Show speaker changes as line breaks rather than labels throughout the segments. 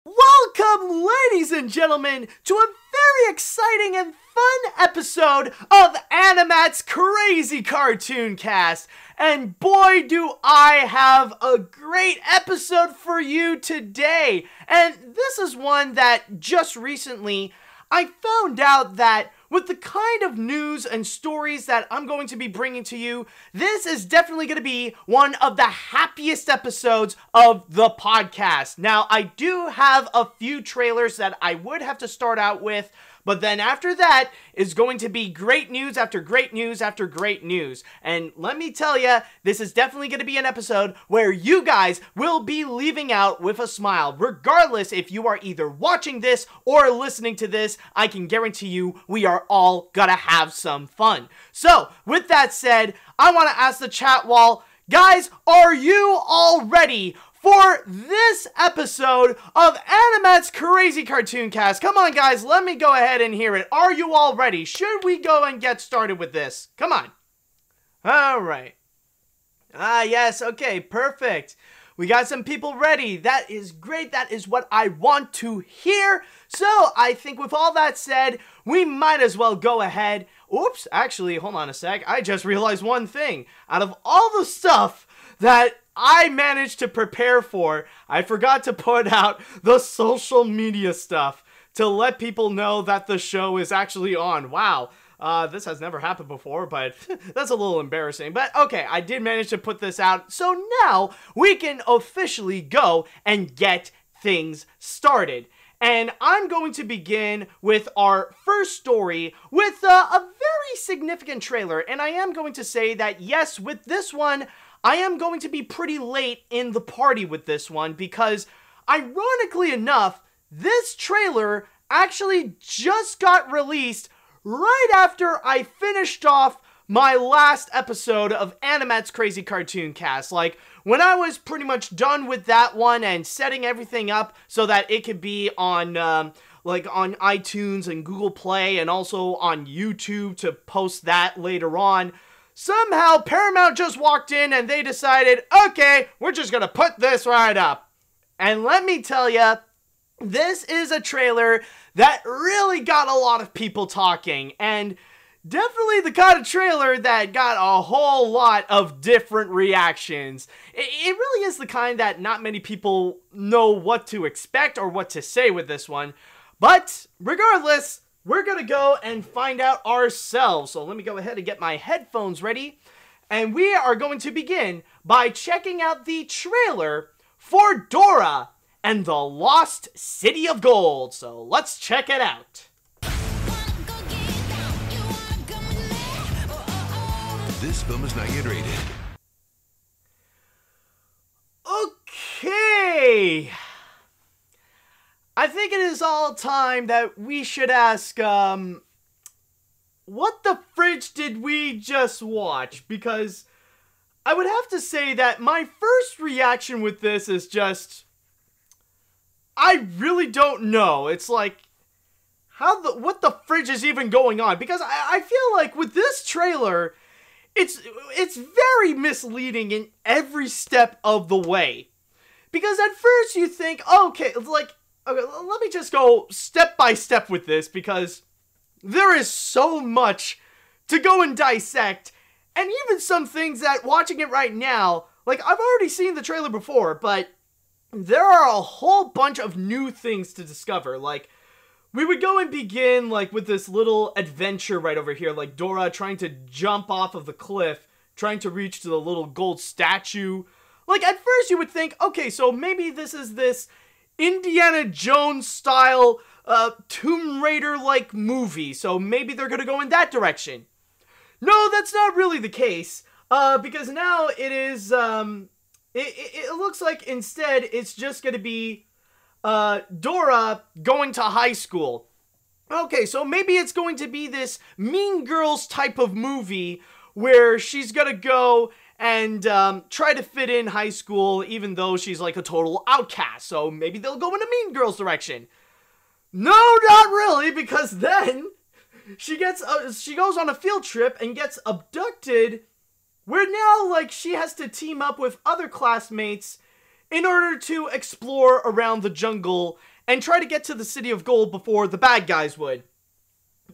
Welcome, ladies and gentlemen, to a very exciting and fun episode of AniMat's Crazy Cartoon Cast. And boy, do I have a great episode for you today. And this is one that just recently I found out that with the kind of news and stories that I'm going to be bringing to you, this is definitely going to be one of the happiest episodes of the podcast. Now, I do have a few trailers that I would have to start out with, but then after that is going to be great news after great news after great news. And let me tell you, this is definitely going to be an episode where you guys will be leaving out with a smile. Regardless if you are either watching this or listening to this, I can guarantee you we are all gonna have some fun. So, with that said, I want to ask the chat wall, guys, are you all ready for this episode of AniMat's Crazy Cartoon Cast? Come on, guys, let me go ahead and hear it. Are you all ready? Should we go and get started with this? Come on. All right. Yes, okay, perfect. We got some people ready. That is great. That is what I want to hear. So, I think with all that said, we might as well go ahead. Oops, actually, hold on a sec. I just realized one thing. Out of all the stuff that I managed to prepare for, I forgot to put out the social media stuff to let people know that the show is actually on. Wow. This has never happened before, but that's a little embarrassing. But okay, I did manage to put this out, so now we can officially go and get things started. And I'm going to begin with our first story with a very significant trailer. And I am going to say that, yes, with this one, I am going to be pretty late in the party with this one because, ironically enough, this trailer actually just got released right after I finished off my last episode of AniMat's Crazy Cartoon Cast. Like, when I was pretty much done with that one and setting everything up so that it could be on, like, on iTunes and Google Play and also on YouTube to post that later on, somehow Paramount just walked in and they decided, okay, we're just gonna put this right up. And let me tell you, this is a trailer that really got a lot of people talking, and definitely the kind of trailer that got a whole lot of different reactions. It really is the kind that not many people know what to expect or what to say with this one. But regardless, we're gonna go and find out ourselves. So let me go ahead and get my headphones ready. And we are going to begin by checking out the trailer for Dora and the Lost City of Gold. So let's check it out.
This film is not yet rated.
Okay. I think it is all time that we should ask, what the fridge did we just watch? Because I would have to say that my first reaction with this is just, I really don't know. It's like, what the fridge is even going on? Because I feel like with this trailer, it's very misleading in every step of the way. Because at first you think, okay, like, okay, let me just go step by step with this, because there is so much to go and dissect, and even some things that, watching it right now, like, I've already seen the trailer before, but there are a whole bunch of new things to discover. Like, we would go and begin, like, with this little adventure right over here, like Dora trying to jump off of the cliff, trying to reach to the little gold statue. Like, at first you would think, okay, so maybe this is this Indiana Jones style, Tomb Raider-like movie, so maybe they're gonna go in that direction. No, that's not really the case, because now it is, it looks like instead it's just gonna be Dora going to high school. Okay, so maybe it's going to be this Mean Girls type of movie where she's gonna go and try to fit in high school even though she's like a total outcast. So maybe they'll go in a Mean Girls direction. No, not really, because then she goes on a field trip and gets abducted, where now, like, she has to team up with other classmates in order to explore around the jungle and try to get to the City of Gold before the bad guys would.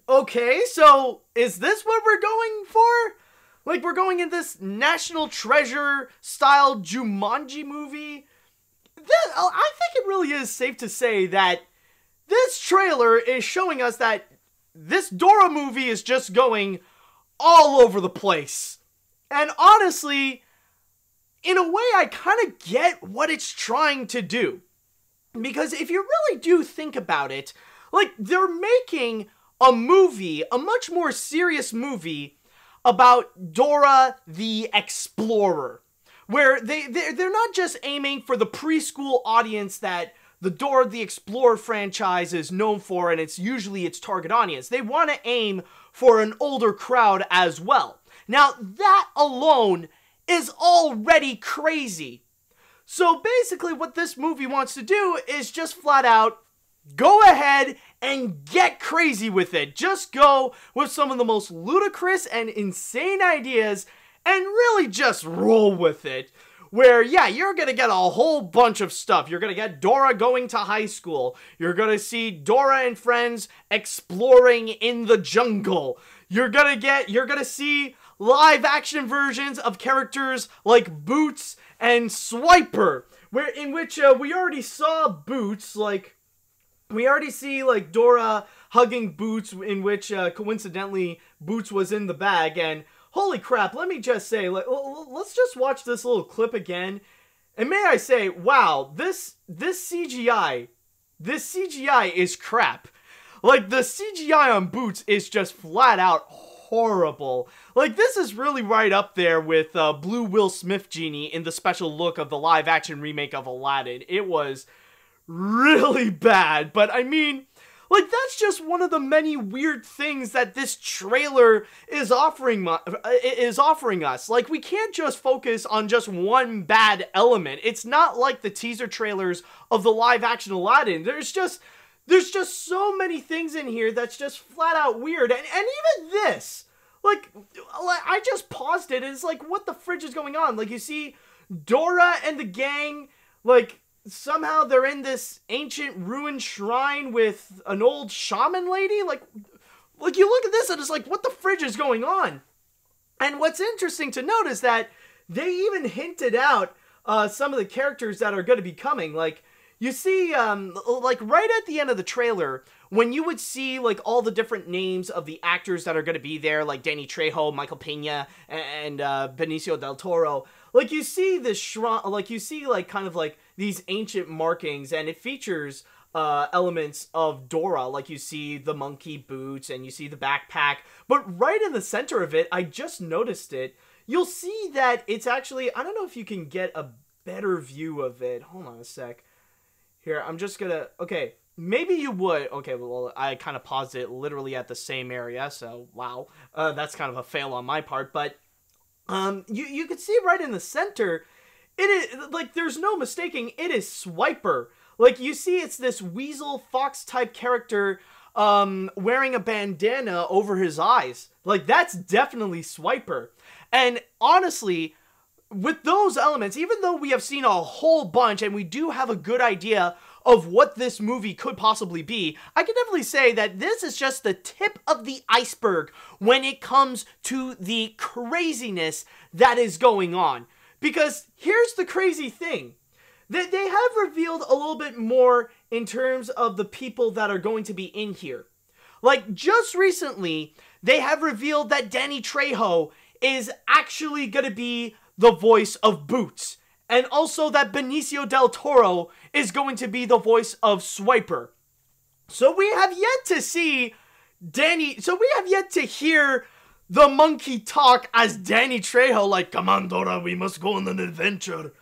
Okay, so is this what we're going for? Like, we're going in this National Treasure style Jumanji movie? I think it really is safe to say that this trailer is showing us that this Dora movie is just going all over the place. And honestly, in a way, I kind of get what it's trying to do. Because if you really do think about it, like, they're making a movie, a much more serious movie, about Dora the Explorer. Where they're not just aiming for the preschool audience that the Dora the Explorer franchise is known for, and it's usually its target audience. They want to aim for an older crowd as well. Now, that alone is already crazy. So basically what this movie wants to do is just flat out go ahead and get crazy with it. Just go with some of the most ludicrous and insane ideas and really just roll with it. Where, yeah, you're gonna get a whole bunch of stuff. You're gonna get Dora going to high school. You're gonna see Dora and friends exploring in the jungle. You're gonna see live action versions of characters like Boots and Swiper, in which we already saw Boots, like, we already see, like, Dora hugging Boots, in which, coincidentally, Boots was in the bag, and holy crap, let me just say, let's just watch this little clip again, and may I say, wow, this CGI is crap. Like, the CGI on Boots is just flat out horrible. Like, this is really right up there with Blue Will Smith Genie in the special look of the live-action remake of Aladdin. It was really bad, but I mean, like, that's just one of the many weird things that this trailer is offering us. Like, we can't just focus on just one bad element. It's not like the teaser trailers of the live-action Aladdin. There's just so many things in here that's just flat out weird. And even this, like, I just paused it, and it's like, what the fridge is going on? Like, you see Dora and the gang, like, somehow they're in this ancient ruined shrine with an old shaman lady. Like you look at this and it's like, what the fridge is going on? And what's interesting to note is that they even hinted out some of the characters that are going to be coming. Like, you see, like, right at the end of the trailer, when you would see, like, all the different names of the actors that are going to be there, like Danny Trejo, Michael Pena, and Benicio del Toro, like, you see this shrine, like, you see, like, kind of, like, these ancient markings, and it features elements of Dora, like you see the monkey boots, and you see the backpack, but right in the center of it, I just noticed it, you'll see that it's actually, I don't know if you can get a better view of it, hold on a sec, here, I'm just gonna, okay, maybe you would, okay, well, I kind of paused it literally at the same area, so, wow, that's kind of a fail on my part, but, you can see right in the center, it is, like, there's no mistaking, it is Swiper. Like, you see it's this weasel fox type character, wearing a bandana over his eyes. Like, that's definitely Swiper. And honestly, with those elements, even though we have seen a whole bunch and we do have a good idea of what this movie could possibly be, I can definitely say that this is just the tip of the iceberg when it comes to the craziness that is going on. Because here's the crazy thing. They have revealed a little bit more in terms of the people that are going to be in here. Like, just recently, they have revealed that Danny Trejo is actually going to be the voice of Boots. And also that Benicio del Toro is going to be the voice of Swiper. So we have yet to see we have yet to hear the monkey talk as Danny Trejo, like, come on, Dora, we must go on an adventure.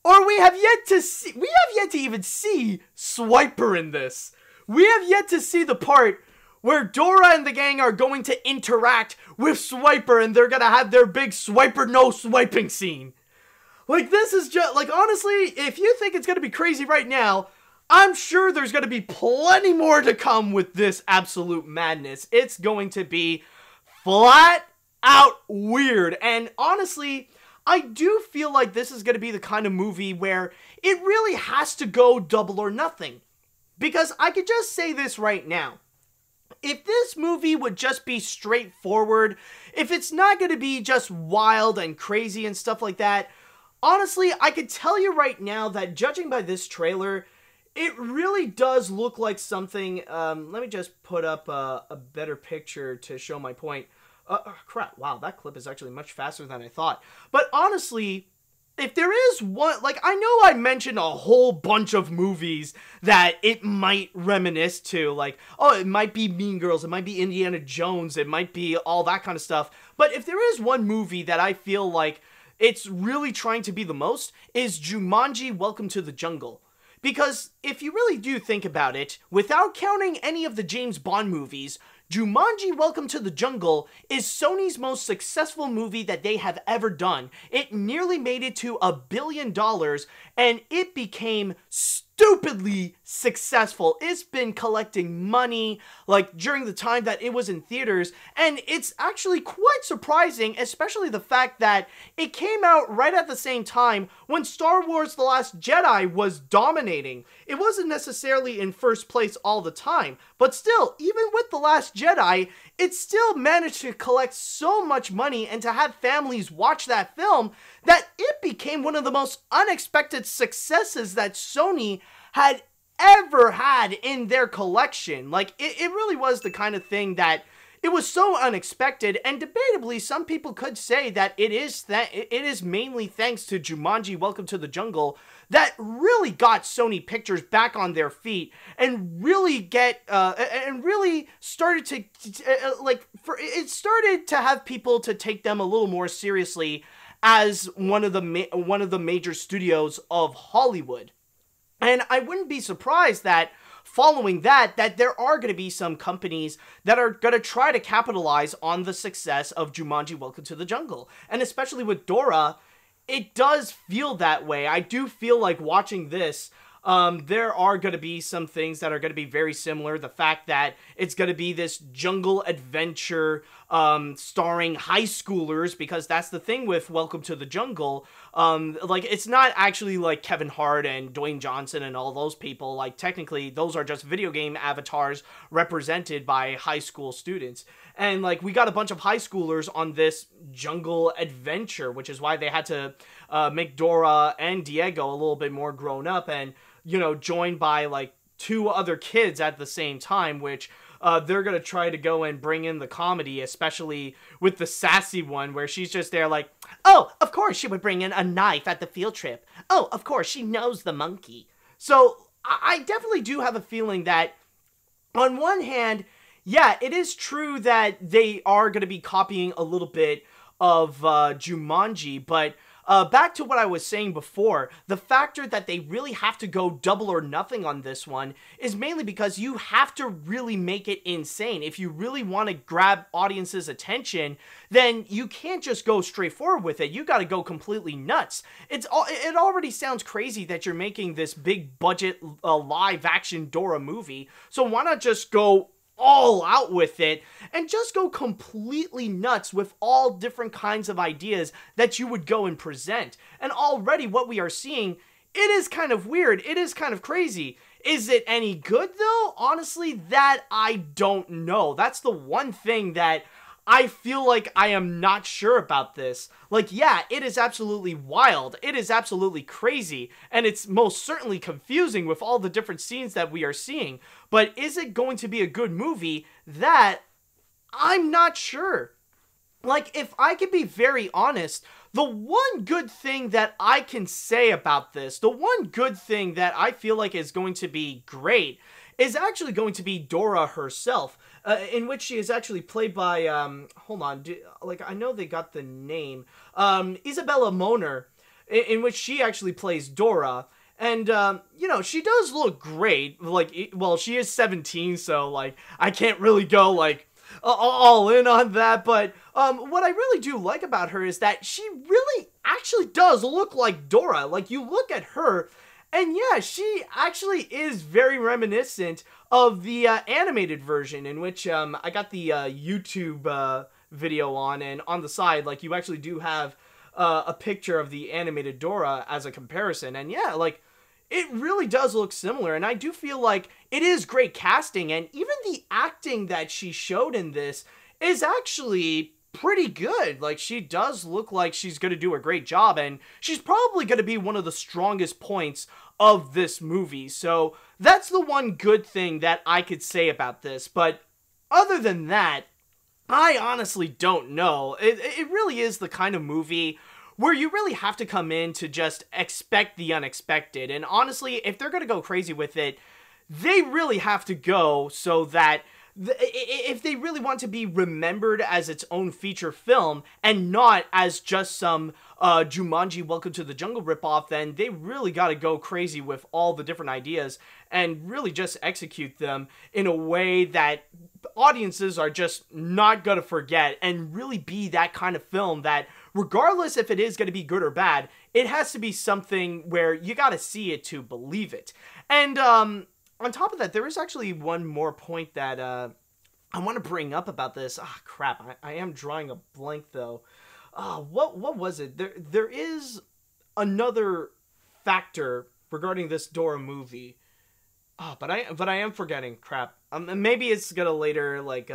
Or we have yet to even see Swiper in this. We have yet to see the part where Dora and the gang are going to interact with Swiper and they're gonna have their big Swiper no swiping scene. Like, this is just, like, honestly, if you think it's gonna be crazy right now, I'm sure there's gonna be plenty more to come with this absolute madness. It's going to be flat out weird. And honestly, I do feel like this is going to be the kind of movie where it really has to go double or nothing. Because I could just say this right now. If this movie would just be straightforward, if it's not going to be just wild and crazy and stuff like that, honestly, I could tell you right now that judging by this trailer, it really does look like something. Let me just put up a better picture to show my point. Crap, wow, that clip is actually much faster than I thought. But honestly, if there is one, like, I know I mentioned a whole bunch of movies that it might reminisce to, like, oh, it might be Mean Girls, it might be Indiana Jones, it might be all that kind of stuff. But if there is one movie that I feel like it's really trying to be the most, is Jumanji: Welcome to the Jungle. Because if you really do think about it, without counting any of the James Bond movies, Jumanji: Welcome to the Jungle is Sony's most successful movie that they have ever done. It nearly made it to $1 billion, and it became stupidly successful. It's been collecting money, like, during the time that it was in theaters, and it's actually quite surprising, especially the fact that it came out right at the same time when Star Wars: The Last Jedi was dominating. It wasn't necessarily in first place all the time, but still, even with The Last Jedi, it still managed to collect so much money and to have families watch that film that it became one of the most unexpected successes that Sony had ever had in their collection. Like, it really was the kind of thing that it was so unexpected, and debatably, some people could say that it is mainly thanks to Jumanji: Welcome to the Jungle that really got Sony Pictures back on their feet and really started to it started to have people to take them a little more seriously as one of the major studios of Hollywood. And I wouldn't be surprised that following that there are going to be some companies that are going to try to capitalize on the success of Jumanji: Welcome to the Jungle. And especially with Dora, it does feel that way. I do feel like watching this, there are going to be some things that are going to be very similar. The fact that it's going to be this jungle adventure starring high schoolers, because that's the thing with Welcome to the Jungle. Like, it's not actually like Kevin Hart and Dwayne Johnson and all those people. Like, technically, those are just video game avatars represented by high school students. And, like, we got a bunch of high schoolers on this jungle adventure, which is why they had to make Dora and Diego a little bit more grown up and, you know, joined by, like, 2 other kids at the same time, which they're going to try to go and bring in the comedy, especially with the sassy one where she's just there like, oh, of course she would bring in a knife at the field trip. Oh, of course, she knows the monkey. So I definitely do have a feeling that on one hand, yeah, it is true that they are going to be copying a little bit of Jumanji, but back to what I was saying before, the factor that they really have to go double or nothing on this one is mainly because you have to really make it insane. If you really want to grab audiences' attention, then you can't just go straight forward with it. You got to go completely nuts. It already sounds crazy that you're making this big budget live action Dora movie, so why not just go all out with it and just go completely nuts with all different kinds of ideas that you would go and present. And already what we are seeing, it is kind of weird. It is kind of crazy. Is it any good though? Honestly, that I don't know. That's the one thing that I feel like I am not sure about this. Like, yeah, it is absolutely wild. It is absolutely crazy. And it's most certainly confusing with all the different scenes that we are seeing. But is it going to be a good movie? That, I'm not sure. Like, if I can be very honest, the one good thing that I can say about this, the one good thing that I feel like is going to be great, is actually going to be Dora herself. In which she is actually played by, hold on, I know they got the name, Isabella Moner, in which she actually plays Dora, and, you know, she does look great, like, well, she is 17, so, like, I can't really go, like, all in on that, but, what I really do like about her is that she really actually does look like Dora. Like, you look at her, and yeah, she actually is very reminiscent of the animated version, in which I got the YouTube video on, and on the side, like, you actually do have a picture of the animated Dora as a comparison. And yeah, like, it really does look similar, and I do feel like it is great casting, and even the acting that she showed in this is actually pretty good. Like, she does look like she's going to do a great job, and she's probably going to be one of the strongest points of this movie. So that's the one good thing that I could say about this. But other than that, I honestly don't know. It really is the kind of movie where you really have to come in to just expect the unexpected. And honestly, if they're going to go crazy with it, they really have to go so that if they really want to be remembered as its own feature film and not as just some Jumanji Welcome to the Jungle ripoff, then they really got to go crazy with all the different ideas and really just execute them in a way that audiences are just not going to forget, and really be that kind of film that, regardless if it is going to be good or bad, it has to be something where you got to see it to believe it. And on top of that, there is actually one more point that I want to bring up about this. Ah, crap, I am drawing a blank though. What was it? There is another factor regarding this Dora movie. But I am forgetting. Crap. Maybe it's gonna later like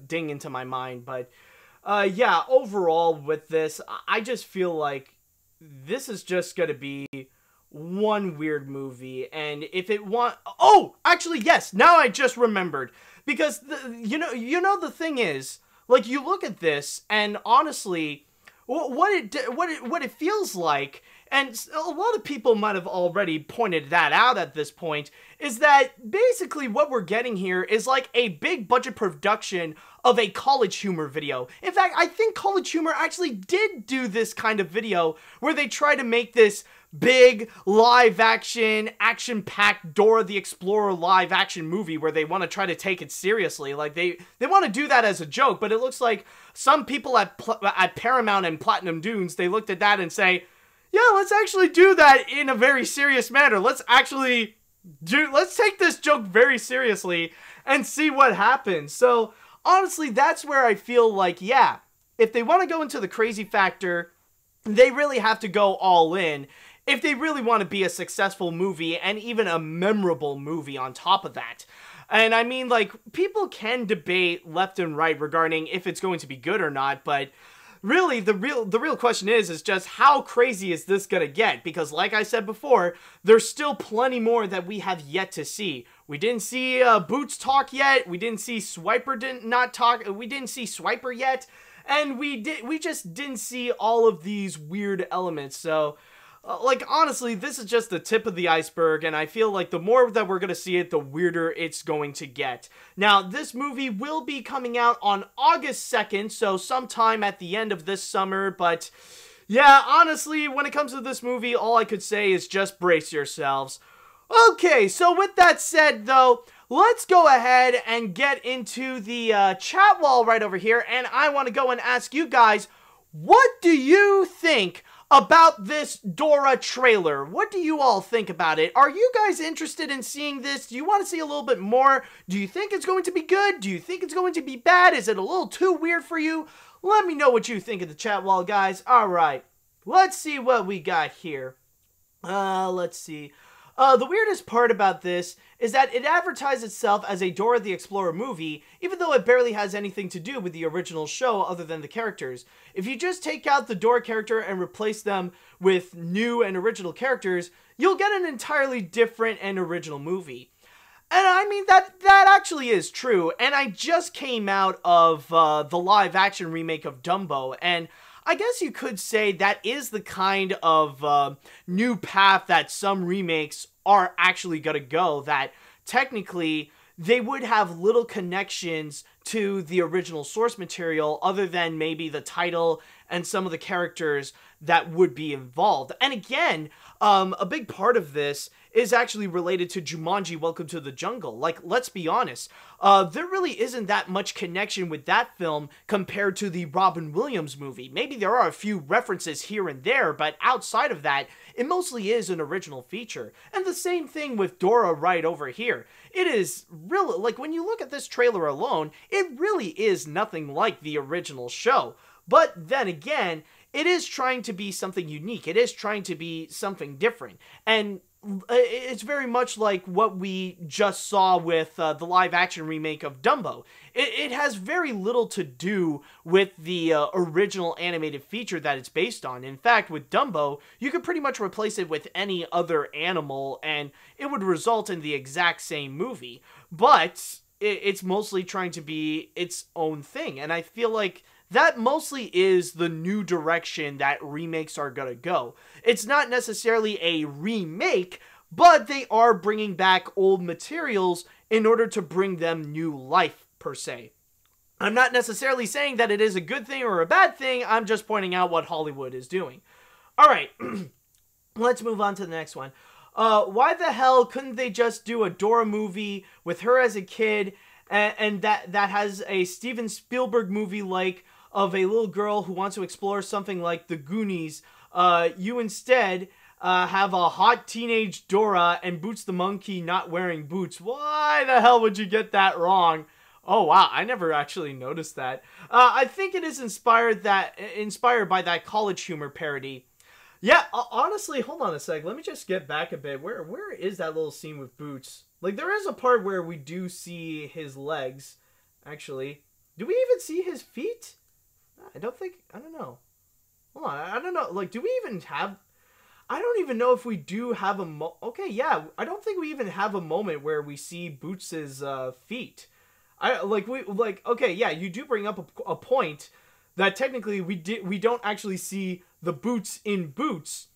ding into my mind. But yeah, overall with this, I just feel like this is just gonna be one weird movie. And if it actually yes, now I just remembered, because you know the thing is, like, you look at this and honestly, what it feels like, and a lot of people might have already pointed that out at this point, is that basically what we're getting here is like a big budget production of a College Humor video. In fact, I think College Humor actually did do this kind of video where they try to make this big action-packed Dora the Explorer live action movie where they want to try to take it seriously. Like, they want to do that as a joke, but it looks like some people at Paramount and Platinum Dunes, they looked at that and say, yeah, let's actually do that in a very serious manner. Let's take this joke very seriously and see what happens. So honestly, that's where I feel like, yeah, if they want to go into the crazy factor, they really have to go all in if they really want to be a successful movie, and even a memorable movie on top of that. And I mean, like, people can debate left and right regarding if it's going to be good or not, but really, the real question is just how crazy is this gonna get? Because like I said before, there's still plenty more that we have yet to see. We didn't see Boots talk yet. We didn't see Swiper talk. We didn't see Swiper yet, and we just didn't see all of these weird elements. So, like, honestly, this is just the tip of the iceberg, and I feel like the more that we're going to see it, the weirder it's going to get. Now, this movie will be coming out on August 2nd, so sometime at the end of this summer, but yeah, honestly, when it comes to this movie, all I could say is just brace yourselves. Okay, so with that said, though, let's go ahead and get into the chat wall right over here, and I want to go and ask you guys, what do you think about this Dora trailer? What do you all think about it? Are you guys interested in seeing this? Do you want to see a little bit more? Do you think it's going to be good? Do you think it's going to be bad? Is it a little too weird for you? Let me know what you think in the chat wall, guys. Alright, let's see what we got here. Let's see. The weirdest part about this is that it advertised itself as a Dora the Explorer movie, even though it barely has anything to do with the original show other than the characters. If you just take out the Dora character and replace them with new and original characters, you'll get an entirely different and original movie. And I mean, that actually is true, and I just came out of the live-action remake of Dumbo, and I guess you could say that is the kind of new path that some remakes are actually gonna go, that technically they would have little connections to the original source material other than maybe the title and some of the characters that would be involved. And again, a big part of this is actually related to Jumanji Welcome to the Jungle. Like, let's be honest, there really isn't that much connection with that film compared to the Robin Williams movie. Maybe there are a few references here and there, but outside of that, it mostly is an original feature. And the same thing with Dora right over here. It is really, like, when you look at this trailer alone, it really is nothing like the original show. But then again, it is trying to be something unique. It is trying to be something different. And it's very much like what we just saw with the live-action remake of Dumbo. It has very little to do with the original animated feature that it's based on. In fact, with Dumbo, you could pretty much replace it with any other animal, and it would result in the exact same movie. But it's mostly trying to be its own thing, and I feel like that mostly is the new direction that remakes are gonna go. It's not necessarily a remake, but they are bringing back old materials in order to bring them new life, per se. I'm not necessarily saying that it is a good thing or a bad thing, I'm just pointing out what Hollywood is doing. Alright, let's move on to the next one. Why the hell couldn't they just do a Dora movie with her as a kid, and that has a Steven Spielberg movie like of a little girl who wants to explore something like the Goonies? You instead have a hot teenage Dora and Boots the monkey not wearing boots. Why the hell would you get that wrong? Oh wow, I never actually noticed that. I think it is inspired by that College Humor parody. Yeah, honestly, hold on a sec. Let me just get back a bit. Where is that little scene with Boots? Like, there is a part where we do see his legs. Actually, do we even see his feet? I don't know. Hold on, I don't know. Like, do we even have... I don't even know if we do have a okay, yeah, I don't think we even have a moment where we see Boots's feet. Okay, yeah, you do bring up a point that technically we don't actually see the boots in Boots.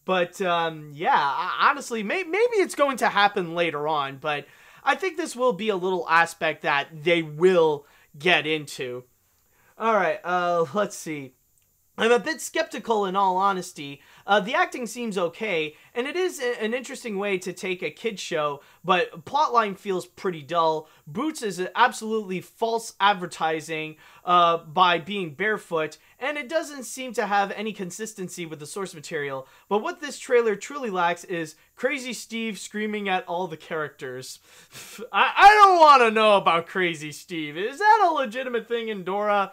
But, yeah, honestly, maybe it's going to happen later on, but I think this will be a little aspect that they will get into. Alright, let's see. I'm a bit skeptical in all honesty. The acting seems okay, and it is an interesting way to take a kid's show, but plotline feels pretty dull. Boots is absolutely false advertising by being barefoot, and it doesn't seem to have any consistency with the source material. But what this trailer truly lacks is Crazy Steve screaming at all the characters. I don't want to know about Crazy Steve. Is that a legitimate thing in Dora?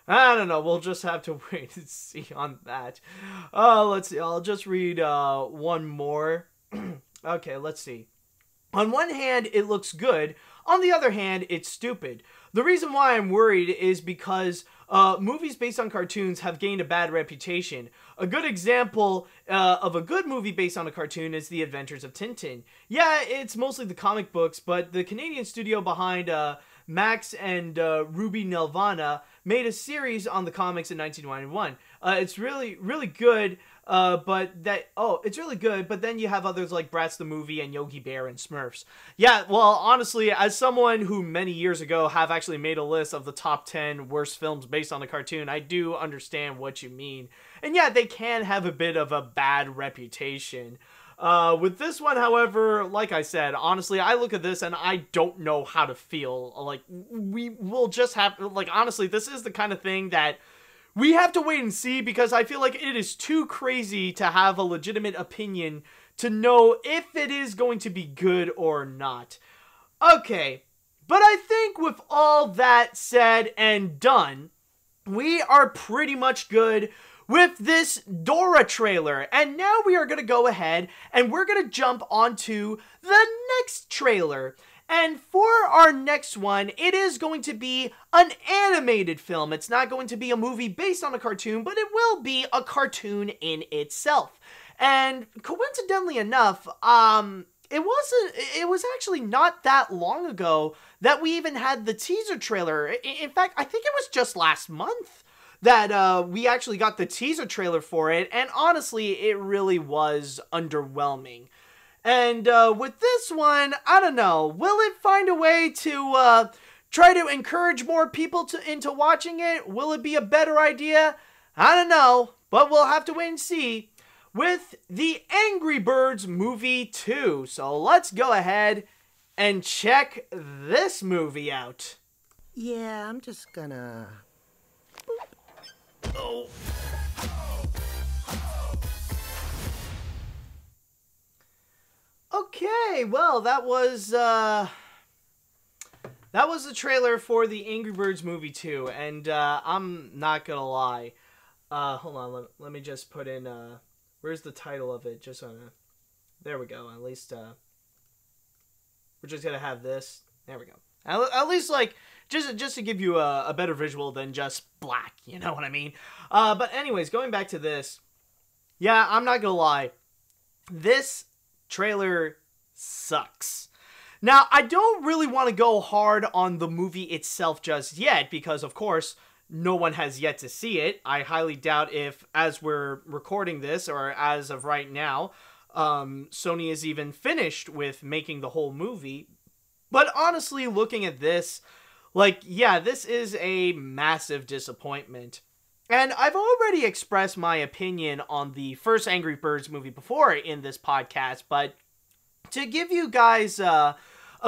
I don't know, we'll just have to wait and see on that. Let's see, I'll just read one more. Okay, let's see. On one hand, it looks good. On the other hand, it's stupid. The reason why I'm worried is because movies based on cartoons have gained a bad reputation. A good example of a good movie based on a cartoon is The Adventures of Tintin. Yeah, it's mostly the comic books, but the Canadian studio behind Max and Ruby Nelvana made a series on the comics in 1991. It's really good, it's really good, but then you have others like Bratz the Movie and Yogi Bear and Smurfs. Yeah, well, honestly, as someone who many years ago have actually made a list of the top 10 worst films based on a cartoon, I do understand what you mean. And yeah, they can have a bit of a bad reputation. With this one, however, like I said, honestly, I look at this and I don't know how to feel. Like, we will just have, like, honestly, this is the kind of thing that we have to wait and see, because I feel like it is too crazy to have a legitimate opinion to know if it is going to be good or not. Okay, but I think with all that said and done, we are pretty much good with this Dora trailer. And now we are going to go ahead and we're going to jump onto the next trailer. And for our next one, it is going to be an animated film. It's not going to be a movie based on a cartoon, but it will be a cartoon in itself. And coincidentally enough, it was actually not that long ago that we even had the teaser trailer. In fact, I think it was just last month that we actually got the teaser trailer for it, and honestly, it really was underwhelming. And with this one, I don't know, will it find a way to try to encourage more people into watching it? Will it be a better idea? I don't know, but we'll have to wait and see with the Angry Birds movie 2. So let's go ahead and check this movie out.
Yeah, I'm just gonna...
Oh. Okay, well, that was the trailer for the Angry Birds movie 2, and I'm not gonna lie, Hold on, let me just put in, where's the title of it? Just there we go. At least, we're just gonna have this. There we go. At least, like, just to give you a better visual than just black, you know what I mean? But anyways, going back to this, yeah, I'm not gonna lie, this trailer sucks. Now, I don't really want to go hard on the movie itself just yet, because, of course, no one has yet to see it. I highly doubt if, as we're recording this, or as of right now, Sony is even finished with making the whole movie. But honestly, looking at this, like, yeah, this is a massive disappointment. And I've already expressed my opinion on the first Angry Birds movie before in this podcast, but to give you guys a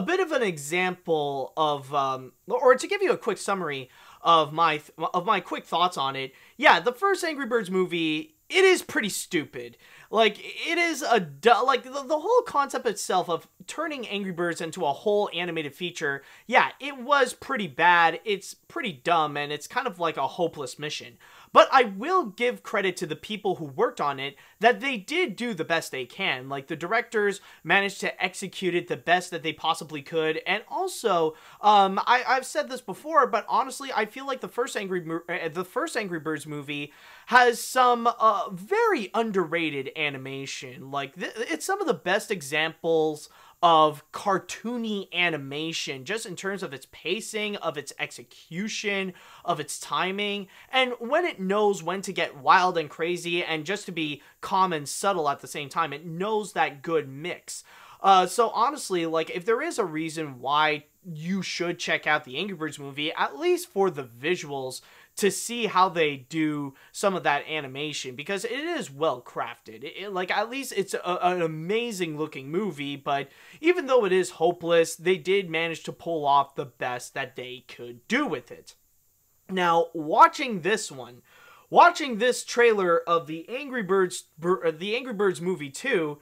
bit of an example of, or to give you a quick summary of my quick thoughts on it, yeah, the first Angry Birds movie, it is pretty stupid. Like, it is like, the whole concept itself of turning Angry Birds into a whole animated feature, yeah, it was pretty bad, it's pretty dumb, and it's kind of like a hopeless mission. But I will give credit to the people who worked on it, that they did do the best they can. Like, the directors managed to execute it the best that they possibly could, and also, I've said this before, but honestly, I feel like the first Angry Birds movie has some very underrated animation. Like, it's some of the best examples of cartoony animation, just in terms of its pacing, of its execution, of its timing, and when it knows when to get wild and crazy, and just to be calm and subtle at the same time. It knows that good mix. So honestly, like, if there is a reason why you should check out the Angry Birds movie, at least for the visuals, to see how they do some of that animation, because it is well crafted. Like, at least it's an amazing looking movie, but even though it is hopeless, they did manage to pull off the best that they could do with it. Now, watching this trailer of the Angry Birds movie 2,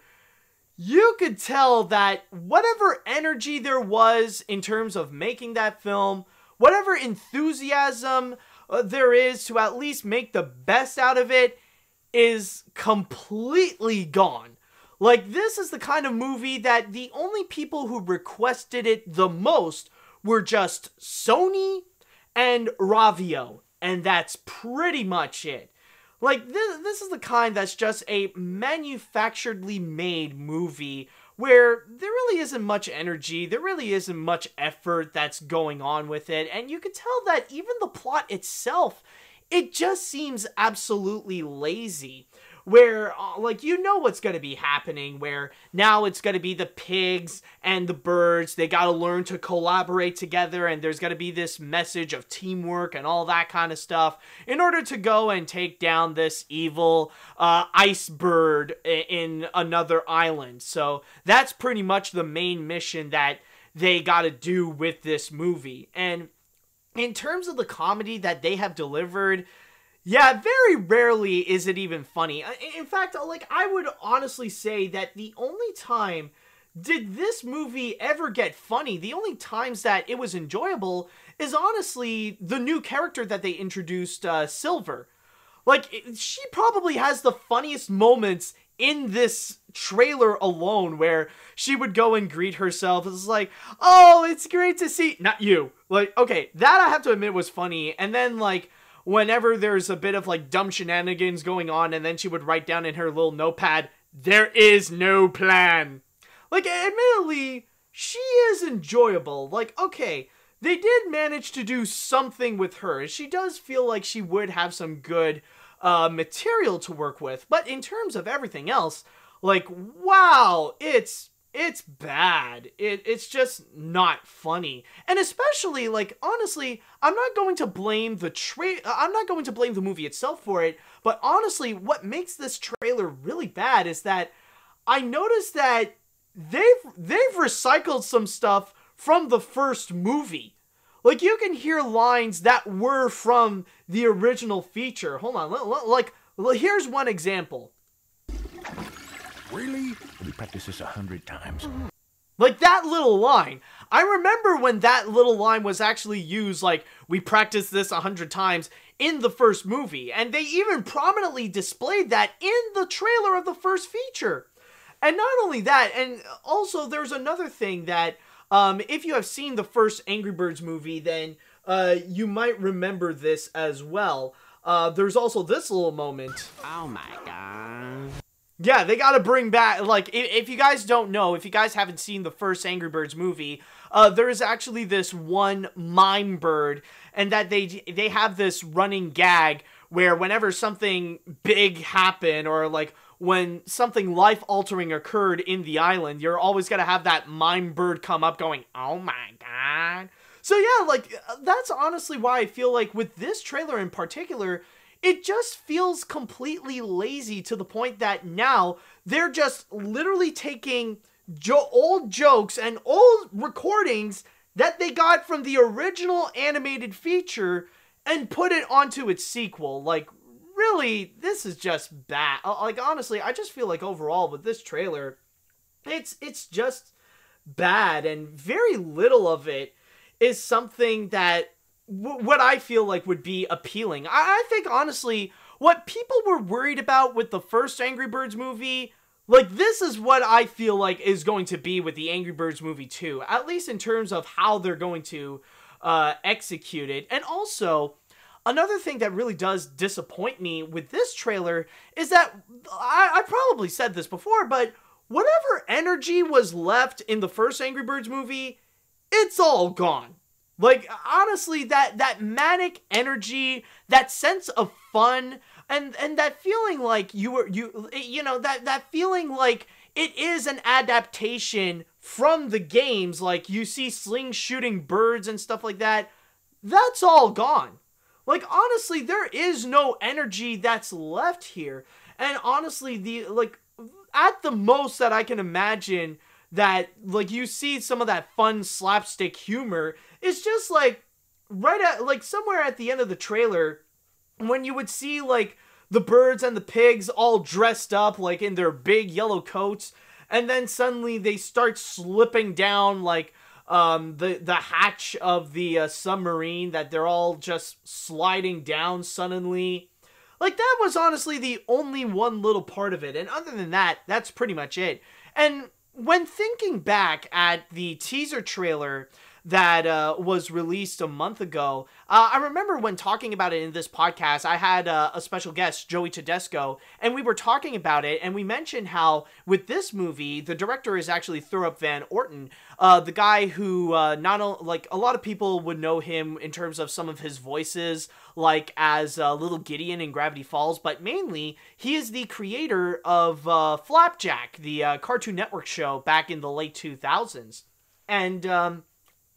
you could tell that whatever energy there was in terms of making that film, whatever enthusiasm there is to at least make the best out of it, is completely gone. Like, this is the kind of movie that the only people who requested it the most were just Sony and Ravio, and that's pretty much it. Like, this is the kind that's just a manufacturedly made movie where there really isn't much energy, there really isn't much effort that's going on with it, and you can tell that even the plot itself, it just seems absolutely lazy. Where, like, you know what's going to be happening, where now it's going to be the pigs and the birds, they got to learn to collaborate together, and there's going to be this message of teamwork and all that kind of stuff, in order to go and take down this evil ice bird in another island. So that's pretty much the main mission that they got to do with this movie. And in terms of the comedy that they have delivered, yeah, very rarely is it even funny. In fact, like, I would honestly say that the only time did this movie ever get funny, the only times that it was enjoyable, is honestly the new character that they introduced, Silver. Like, she probably has the funniest moments in this trailer alone, where she would go and greet herself. It's like, oh, it's great to see... Not you. Like, okay, that I have to admit was funny. And then, like, whenever there's a bit of, like, dumb shenanigans going on, and then she would write down in her little notepad, "There is no plan." Like, admittedly, she is enjoyable. Like, okay, they did manage to do something with her. She does feel like she would have some good material to work with. But in terms of everything else, like, wow, it's bad. It's just not funny. And especially, like, honestly, I'm not going to blame the movie itself for it, but honestly, what makes this trailer really bad is that I noticed that they've recycled some stuff from the first movie. Like, you can hear lines that were from the original feature. Hold on, here's one example.
Really? We practiced this 100 times.
Like, that little line. I remember when that little line was actually used, like, we practiced this 100 times in the first movie. And they even prominently displayed that in the trailer of the first feature. And not only that, and also there's another thing that, if you have seen the first Angry Birds movie, then you might remember this as well. There's also this little moment.
Oh my god.
Yeah, they gotta bring back, like, if you guys don't know, if you guys haven't seen the first Angry Birds movie, there is actually this one mime bird, and that they have this running gag where whenever something big happened, or like when something life-altering occurred in the island, you're always gonna have that mime bird come up going, oh my god. So yeah, like, that's honestly why I feel like with this trailer in particular, it just feels completely lazy, to the point that now they're just literally taking old jokes and old recordings that they got from the original animated feature and put it onto its sequel. Like, really, this is just bad. Like, honestly, I just feel like overall with this trailer, it's just bad, and very little of it is something that what I feel like would be appealing. I think, honestly, what people were worried about with the first Angry Birds movie, like, this is what I feel like is going to be with the Angry Birds movie 2, at least in terms of how they're going to execute it. And also, another thing that really does disappoint me with this trailer is that, I probably said this before, but whatever energy was left in the first Angry Birds movie, it's all gone. Like, honestly, that manic energy, that sense of fun, and that feeling like that feeling like it is an adaptation from the games, like you see Sling shooting birds and stuff like that, that's all gone. Like, honestly, there is no energy that's left here. And honestly, at the most that I can imagine that, like, you see some of that fun slapstick humor, it's just, like, right at, like, somewhere at the end of the trailer, when you would see, like, the birds and the pigs all dressed up, like, in their big yellow coats, and then suddenly they start slipping down, like, the hatch of the submarine, that they're all just sliding down suddenly. Like, that was honestly the only one little part of it, and other than that, that's pretty much it. And when thinking back at the teaser trailer that was released a month ago, I remember when talking about it in this podcast, I had a special guest, Joey Tedesco, and we were talking about it, and we mentioned how with this movie, the director is actually Thorup Van Orton, the guy who not only, like, a lot of people would know him in terms of some of his voices, like as Little Gideon in Gravity Falls, but mainly he is the creator of Flapjack, the Cartoon Network show back in the late 2000s. And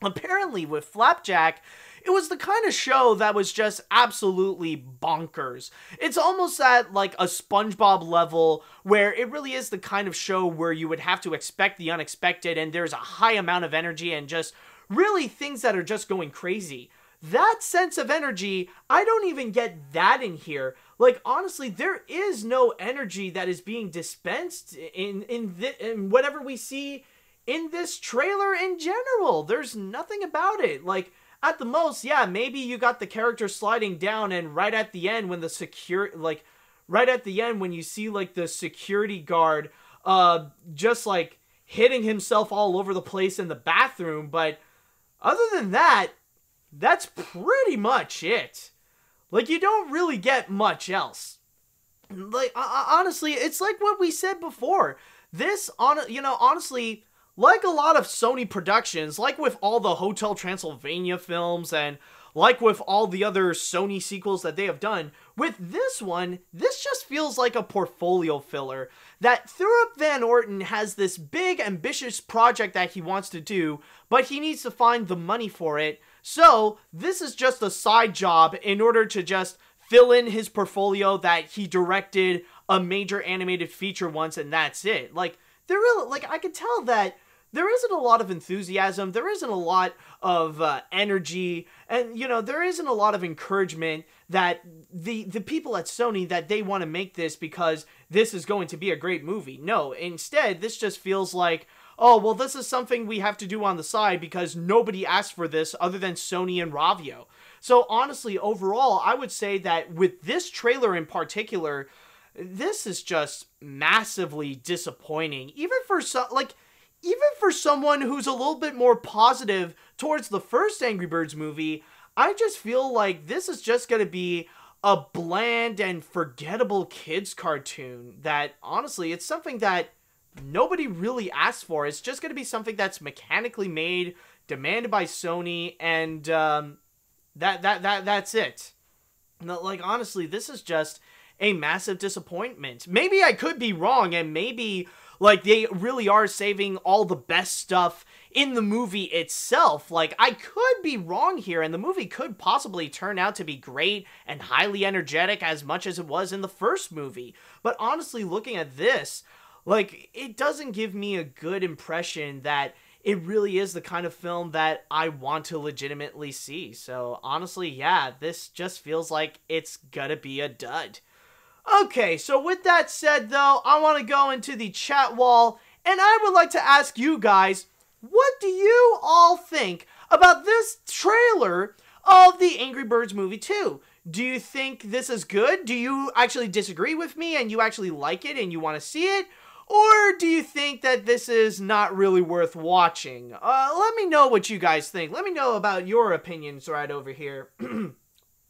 apparently with Flapjack, it was the kind of show that was just absolutely bonkers. It's almost at like a SpongeBob level, where it really is the kind of show where you would have to expect the unexpected, and there's a high amount of energy and just really things that are just going crazy. That sense of energy, I don't even get that in here. Like, honestly, there is no energy that is being dispensed in whatever we see in this trailer in general. There's nothing about it. Like, at the most, yeah, maybe you got the character sliding down, and right at the end when when you see, like, the security guard just, like, hitting himself all over the place in the bathroom, but other than that, that's pretty much it. Like, you don't really get much else. Like, honestly, it's like what we said before. This, honestly, like a lot of Sony productions, like with all the Hotel Transylvania films, and like with all the other Sony sequels that they have done, with this one, this just feels like a portfolio filler. That Thorup Van Orton has this big, ambitious project that he wants to do, but he needs to find the money for it. So, this is just a side job in order to just fill in his portfolio that he directed a major animated feature once, and that's it. Like, I could tell that there isn't a lot of enthusiasm, there isn't a lot of energy, and, there isn't a lot of encouragement that the people at Sony, that they want to make this because this is going to be a great movie. No, instead, this just feels like, oh, well, this is something we have to do on the side because nobody asked for this other than Sony and Ravio. So honestly, overall, I would say that with this trailer in particular, this is just massively disappointing. Even for someone who's a little bit more positive towards the first Angry Birds movie, I just feel like this is just going to be a bland and forgettable kids cartoon that, honestly, it's something that nobody really asked for. It's just going to be something that's mechanically made, demanded by Sony, and that's it. Like, honestly, this is just a massive disappointment. Maybe I could be wrong, and maybe, like, they really are saving all the best stuff in the movie itself. Like, I could be wrong here, and the movie could possibly turn out to be great and highly energetic as much as it was in the first movie. But honestly, looking at this, like, it doesn't give me a good impression that it really is the kind of film that I want to legitimately see. So, honestly, yeah, this just feels like it's gonna be a dud. Okay, so with that said, though, I want to go into the chat wall, and I would like to ask you guys, what do you all think about this trailer of the Angry Birds movie 2? Do you think this is good? Do you actually disagree with me and you actually like it and you want to see it? Or do you think that this is not really worth watching? Let me know what you guys think. Let me know about your opinions right over here.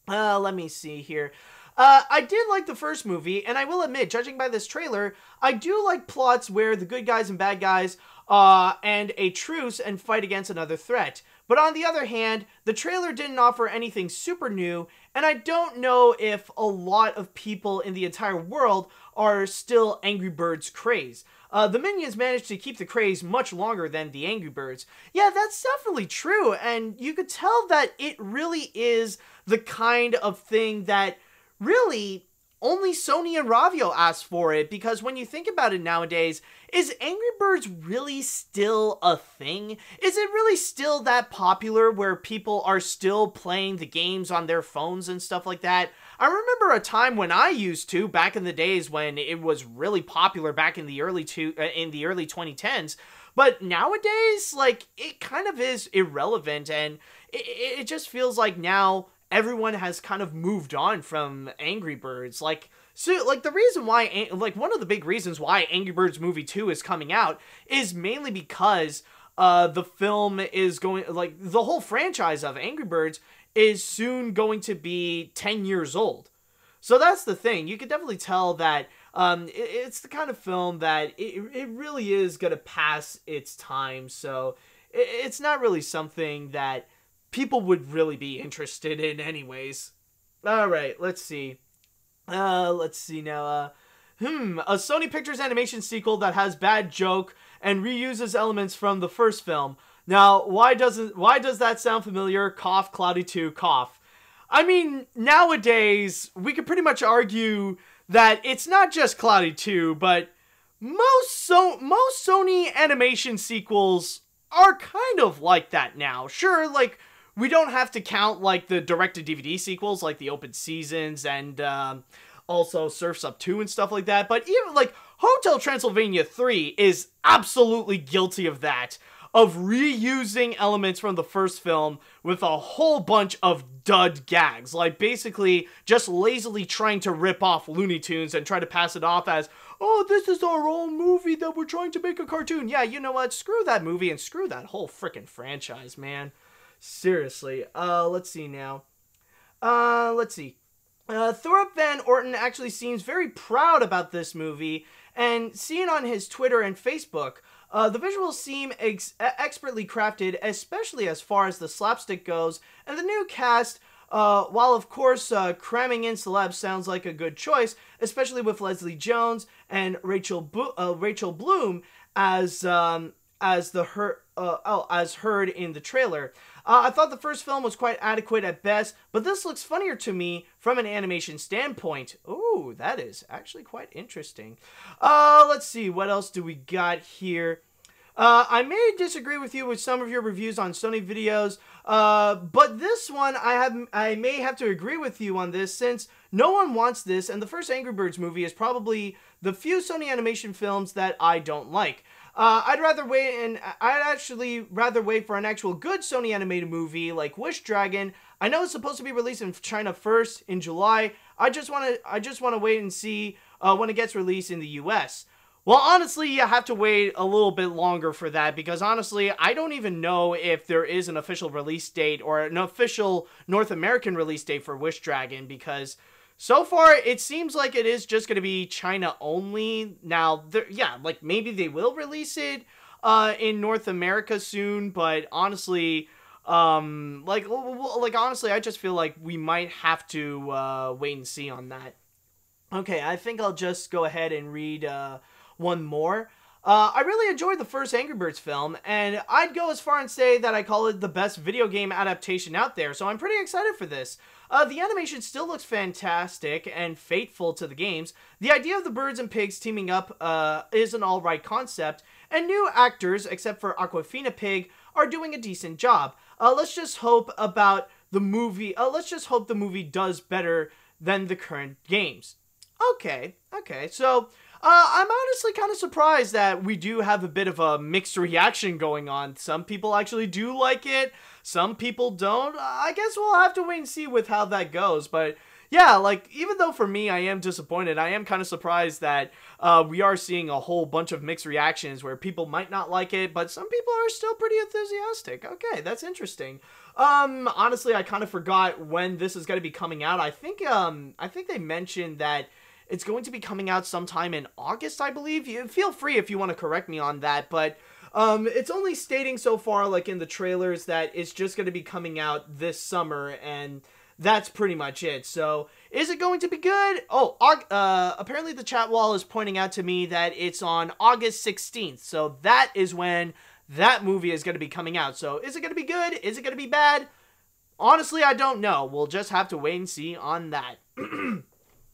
Let me see here. I did like the first movie, and I will admit, judging by this trailer, I do like plots where the good guys and bad guys and a truce and fight against another threat. But on the other hand, the trailer didn't offer anything super new, and I don't know if a lot of people in the entire world are still Angry Birds craze. The Minions managed to keep the craze much longer than the Angry Birds. Yeah, that's definitely true, and you could tell that it really is the kind of thing that really only Sony and Ravio asked for it, because when you think about it nowadays, is Angry Birds really still a thing? Is it really still that popular where people are still playing the games on their phones and stuff like that? I remember a time when I used to, back in the days when it was really popular back in the early 2010s, but nowadays, like, it kind of is irrelevant, and it just feels like now everyone has kind of moved on from Angry Birds. Like, so, like, the reason why, like, one of the big reasons why Angry Birds Movie 2 is coming out is mainly because the film is going, like, the whole franchise of Angry Birds is soon going to be 10 years old. So that's the thing. You can definitely tell that it's the kind of film that it really is going to pass its time. So it's not really something that people would really be interested in anyways. Alright, let's see. Let's see now. A Sony Pictures animation sequel that has bad joke and reuses elements from the first film. Now, why does that sound familiar? Cough, Cloudy 2, cough. I mean, nowadays, we could pretty much argue that it's not just Cloudy 2, but most Sony animation sequels are kind of like that now. Sure, like, we don't have to count, like, the direct-to-DVD sequels, like the Open Seasons and also Surf's Up 2 and stuff like that. But even, like, Hotel Transylvania 3 is absolutely guilty of that, of reusing elements from the first film with a whole bunch of dud gags. Like, basically, just lazily trying to rip off Looney Tunes and try to pass it off as, oh, this is our own movie that we're trying to make a cartoon. Yeah, you know what? Screw that movie and screw that whole frickin' franchise, man. Seriously. Let's see now. Let's see. Thorpe Van Orton actually seems very proud about this movie, and seen on his Twitter and Facebook, the visuals seem expertly crafted, especially as far as the slapstick goes, and the new cast, while of course cramming in celebs sounds like a good choice, especially with Leslie Jones and Rachel Bloom as heard in the trailer. I thought the first film was quite adequate at best, but this looks funnier to me from an animation standpoint. Ooh, that is actually quite interesting. Let's see, what else do we got here? I may disagree with you with some of your reviews on Sony videos, but this one I may have to agree with you on this, since no one wants this, and the first Angry Birds movie is probably the few Sony animation films that I don't like. I'd actually rather wait for an actual good Sony animated movie like Wish Dragon. I know it's supposed to be released in China first in July. I just want to wait and see when it gets released in the US. Well, honestly, you have to wait a little bit longer for that because honestly, I don't even know if there is an official release date or an official North American release date for Wish Dragon because so far, it seems like it is just going to be China only. Now, yeah, like maybe they will release it in North America soon, but honestly, honestly, I just feel like we might have to wait and see on that. Okay, I think I'll just go ahead and read one more. I really enjoyed the first Angry Birds film, and I'd go as far and say that I call it the best video game adaptation out there, so I'm pretty excited for this. The animation still looks fantastic and faithful to the games. The idea of the birds and pigs teaming up is an alright concept, and new actors, except for Aquafina Pig, are doing a decent job. Let's just hope the movie does better than the current games. Okay, so I'm honestly kind of surprised that we do have a bit of a mixed reaction going on. Some people actually do like it, some people don't. I guess we'll have to wait and see with how that goes, but yeah, like, even though for me I am disappointed, I am kind of surprised that we are seeing a whole bunch of mixed reactions where people might not like it, but some people are still pretty enthusiastic. Okay, that's interesting. Honestly, I kind of forgot when this is going to be coming out. I think they mentioned that it's going to be coming out sometime in August, I believe. Feel free if you want to correct me on that, but it's only stating so far, like in the trailers, that it's just going to be coming out this summer, and that's pretty much it. So, is it going to be good? Oh, apparently the chat wall is pointing out to me that it's on August 16th, so that is when that movie is going to be coming out. So, is it going to be good? Is it going to be bad? Honestly, I don't know. We'll just have to wait and see on that.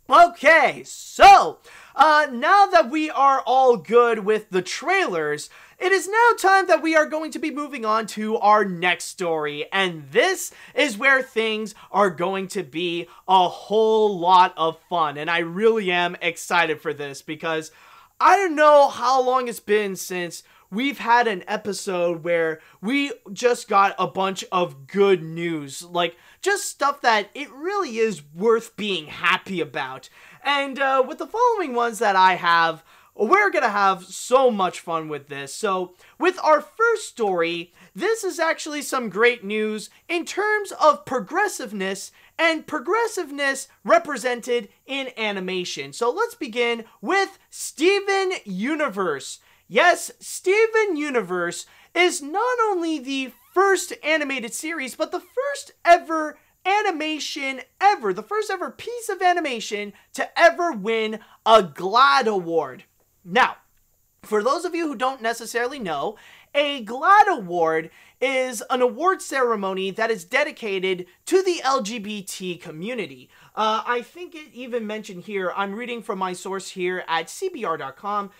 Okay, so, now that we are all good with the trailers, it is now time that we are going to be moving on to our next story, and this is where things are going to be a whole lot of fun, and I really am excited for this, because I don't know how long it's been since we've had an episode where we just got a bunch of good news, like, just stuff that it really is worth being happy about. And with the following ones that I have, we're gonna have so much fun with this. So, with our first story, this is actually some great news in terms of progressiveness, and progressiveness represented in animation. So let's begin with Steven Universe. Yes, Steven Universe is not only the first animated series, but the first ever animation ever, the first ever piece of animation to ever win a GLAAD award. Now, for those of you who don't necessarily know, a GLAAD award is an award ceremony that is dedicated to the LGBT community. I think it even mentioned here, I'm reading from my source here at CBR.com,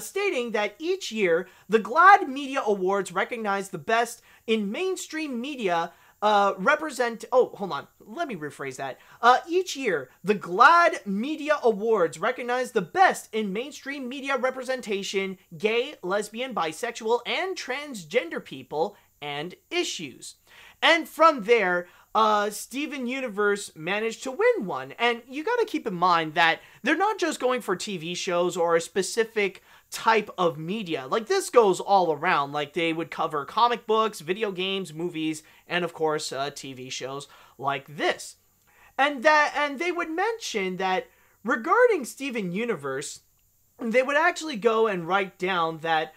stating that each year, the GLAAD Media Awards recognize the best in mainstream media let me rephrase that. Each year, the GLAAD Media Awards recognize the best in mainstream media representation, gay, lesbian, bisexual, and transgender people, and issues. And from there, Steven Universe managed to win one. And you gotta keep in mind that they're not just going for TV shows or a specific type of media. Like, this goes all around. Like, they would cover comic books, video games, movies, and of course, TV shows like this. And they would mention that regarding Steven Universe, they would actually go and write down that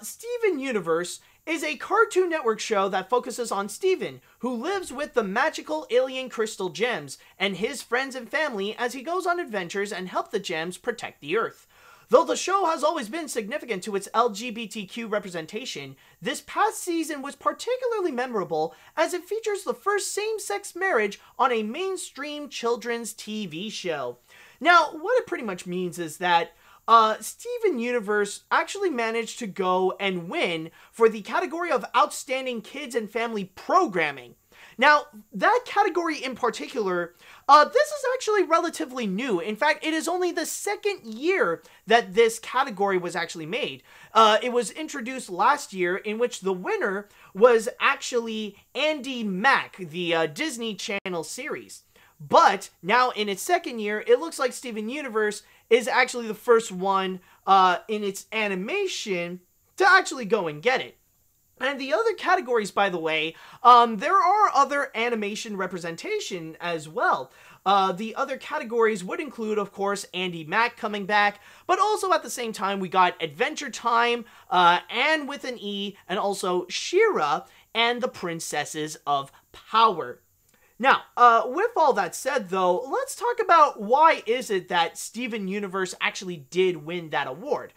Steven Universe is a Cartoon Network show that focuses on Steven, who lives with the magical alien crystal gems, and his friends and family as he goes on adventures and help the gems protect the Earth. Though the show has always been significant to its LGBTQ representation, this past season was particularly memorable as it features the first same-sex marriage on a mainstream children's TV show. Now, what it pretty much means is that Steven Universe actually managed to go and win for the category of Outstanding Kids and Family Programming. Now, that category in particular, this is actually relatively new. In fact, it is only the second year that this category was actually made. It was introduced last year, in which the winner was actually Andy Mack, the Disney Channel series. But now in its second year, it looks like Steven Universe is actually the first one in its animation to actually go and get it. And the other categories, by the way, there are other animation representation as well. The other categories would include, of course, Andy Mack coming back, but also at the same time we got Adventure Time, Anne with an E, and also She-Ra and the Princesses of Power. Now, with all that said, though, let's talk about why is it that Steven Universe actually did win that award.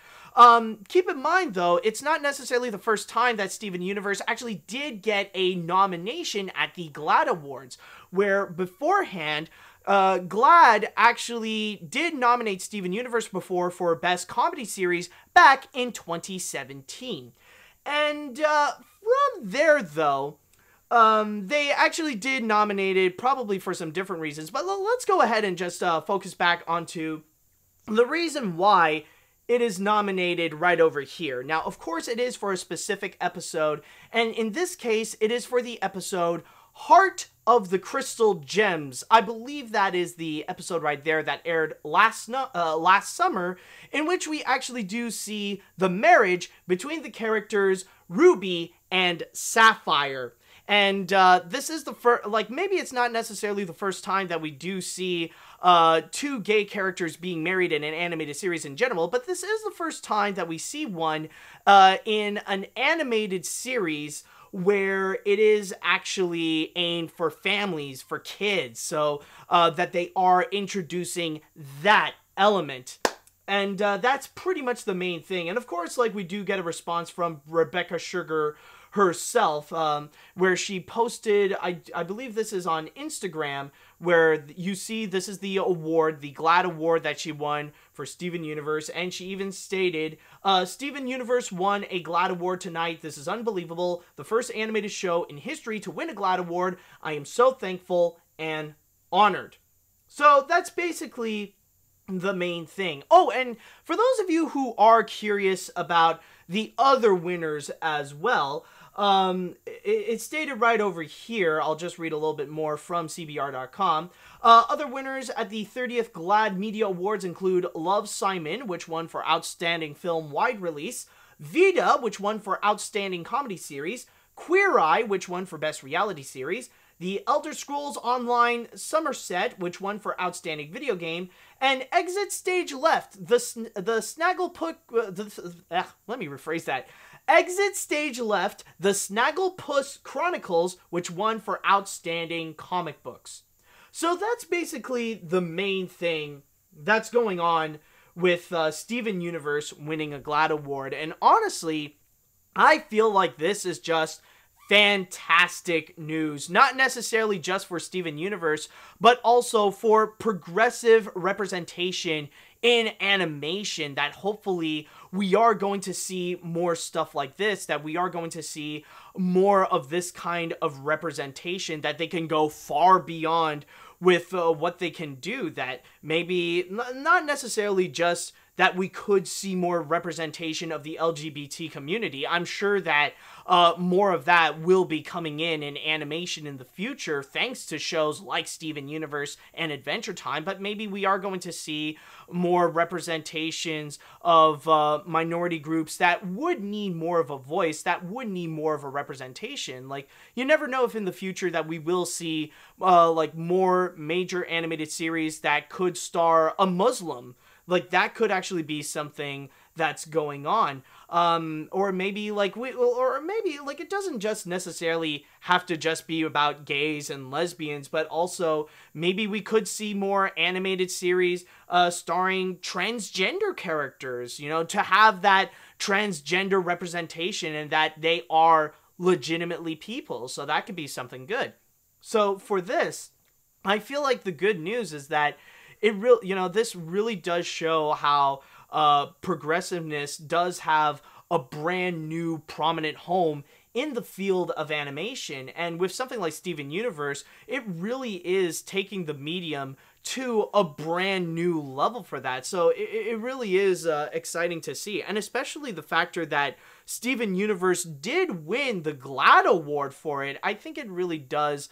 Keep in mind, though, it's not necessarily the first time that Steven Universe actually did get a nomination at the GLAAD Awards, where beforehand, GLAAD actually did nominate Steven Universe before for Best Comedy Series back in 2017. And from there, though, they actually did nominate it, probably for some different reasons, but let's go ahead and just focus back onto the reason why it is nominated right over here. Now, of course, it is for a specific episode, and in this case, it is for the episode Heart of the Crystal Gems. I believe that is the episode right there that aired last summer, in which we actually do see the marriage between the characters Ruby and Sapphire. And this is the first, like, maybe it's not necessarily the first time that we do see two gay characters being married in an animated series in general, but this is the first time that we see one in an animated series where it is actually aimed for families, for kids, so that they are introducing that element. And that's pretty much the main thing. And of course, like, we do get a response from Rebecca Sugar herself, where she posted, I believe this is on Instagram, where you see this is the award, the GLAAD award that she won for Steven Universe, and she even stated, Steven Universe won a GLAAD award tonight. This is unbelievable. The first animated show in history to win a GLAAD award. I am so thankful and honored. So that's basically the main thing. Oh, and for those of you who are curious about the other winners as well, it's stated right over here. I'll just read a little bit more from CBR.com. Other winners at the 30th GLAAD Media Awards include Love, Simon, which won for Outstanding Film Wide Release, Vida, which won for Outstanding Comedy Series, Queer Eye, which won for Best Reality Series, The Elder Scrolls Online Somerset, which won for Outstanding Video Game, and Exit Stage Left, the Snagglepuss, let me rephrase that. Exit Stage Left, the Snagglepuss Chronicles, which won for Outstanding Comic Books. So that's basically the main thing that's going on with Steven Universe winning a GLAAD award. And honestly, I feel like this is just fantastic news. Not necessarily just for Steven Universe, but also for progressive representation in animation, that hopefully we are going to see more stuff like this, that we are going to see more of this kind of representation, that they can go far beyond with what they can do, that maybe not necessarily just that we could see more representation of the LGBT community. I'm sure that more of that will be coming in animation in the future, thanks to shows like Steven Universe and Adventure Time, but maybe we are going to see more representations of minority groups that would need more of a voice, that would need more of a representation. Like, you never know if in the future that we will see like more major animated series that could star a Muslim. Like, that could actually be something that's going on. Or maybe like it doesn't just necessarily have to just be about gays and lesbians, but also maybe we could see more animated series starring transgender characters, you know, to have that transgender representation and that they are legitimately people. So that could be something good. So for this, I feel like the good news is that this really does show how progressiveness does have a brand new prominent home in the field of animation. And with something like Steven Universe, it really is taking the medium to a brand new level for that. So it really is exciting to see. And especially the factor that Steven Universe did win the GLAAD award for it, I think it really does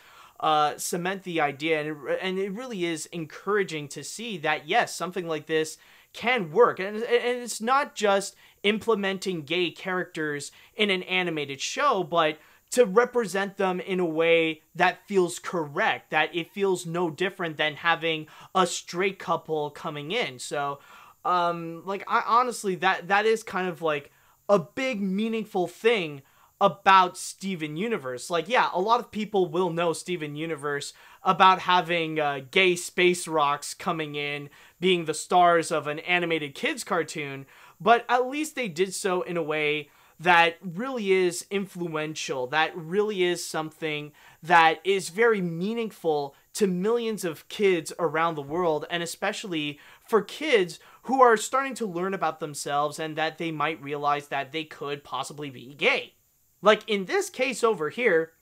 cement the idea, and it really is encouraging to see that, yes, something like this can work. And it's not just implementing gay characters in an animated show, but to represent them in a way that feels correct, that it feels no different than having a straight couple coming in. So, like, I honestly, that is kind of like a big meaningful thing about Steven Universe. Like, yeah, a lot of people will know Steven Universe about having gay space rocks coming in, being the stars of an animated kids cartoon, but at least they did so in a way that really is influential, that really is something that is very meaningful to millions of kids around the world, and especially for kids who are starting to learn about themselves and that they might realize that they could possibly be gay. Like in this case over here,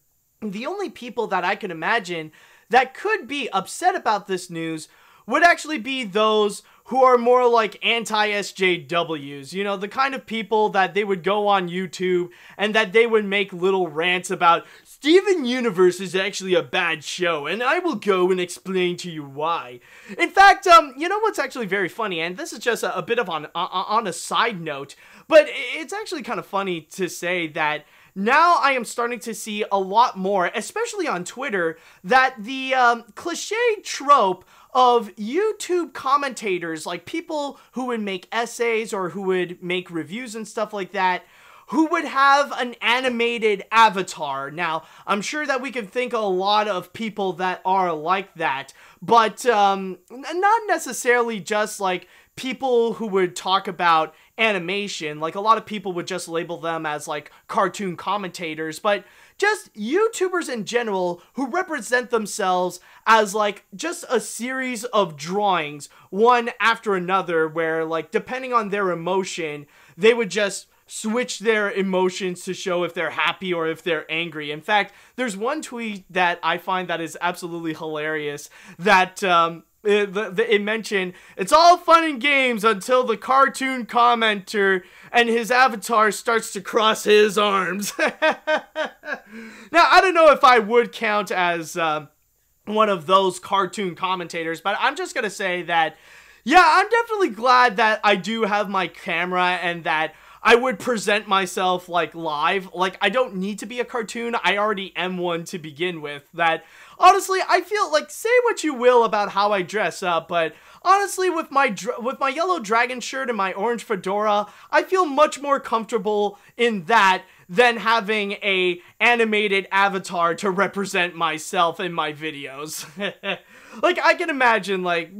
the only people that I can imagine that could be upset about this news would actually be those who are more like anti-SJWs, you know, the kind of people that they would go on YouTube and that they would make little rants about, Steven Universe is actually a bad show, and I will go and explain to you why. In fact, you know what's actually very funny, and this is just a bit of on a side note, but it's actually kind of funny to say that now I am starting to see a lot more, especially on Twitter, that the cliche trope of YouTube commentators, like people who would make essays or who would make reviews and stuff like that, who would have an animated avatar. Now, I'm sure that we can think of a lot of people that are like that, but not necessarily just like people who would talk about animation. Like, a lot of people would just label them as like cartoon commentators, but just YouTubers in general who represent themselves as like just a series of drawings, one after another, where like depending on their emotion, they would just switch their emotions to show if they're happy or if they're angry. In fact, there's one tweet that I find that is absolutely hilarious that it mentioned, it's all fun and games until the cartoon commenter and his avatar starts to cross his arms. Now, I don't know if I would count as one of those cartoon commentators, but I'm just gonna say that, yeah, I'm definitely glad that I do have my camera and that I would present myself like live. Like, I don't need to be a cartoon. I already am one to begin with. That honestly, I feel like, say what you will about how I dress up, but honestly, with my yellow dragon shirt and my orange fedora, I feel much more comfortable in that than having a animated avatar to represent myself in my videos. Like, I can imagine, like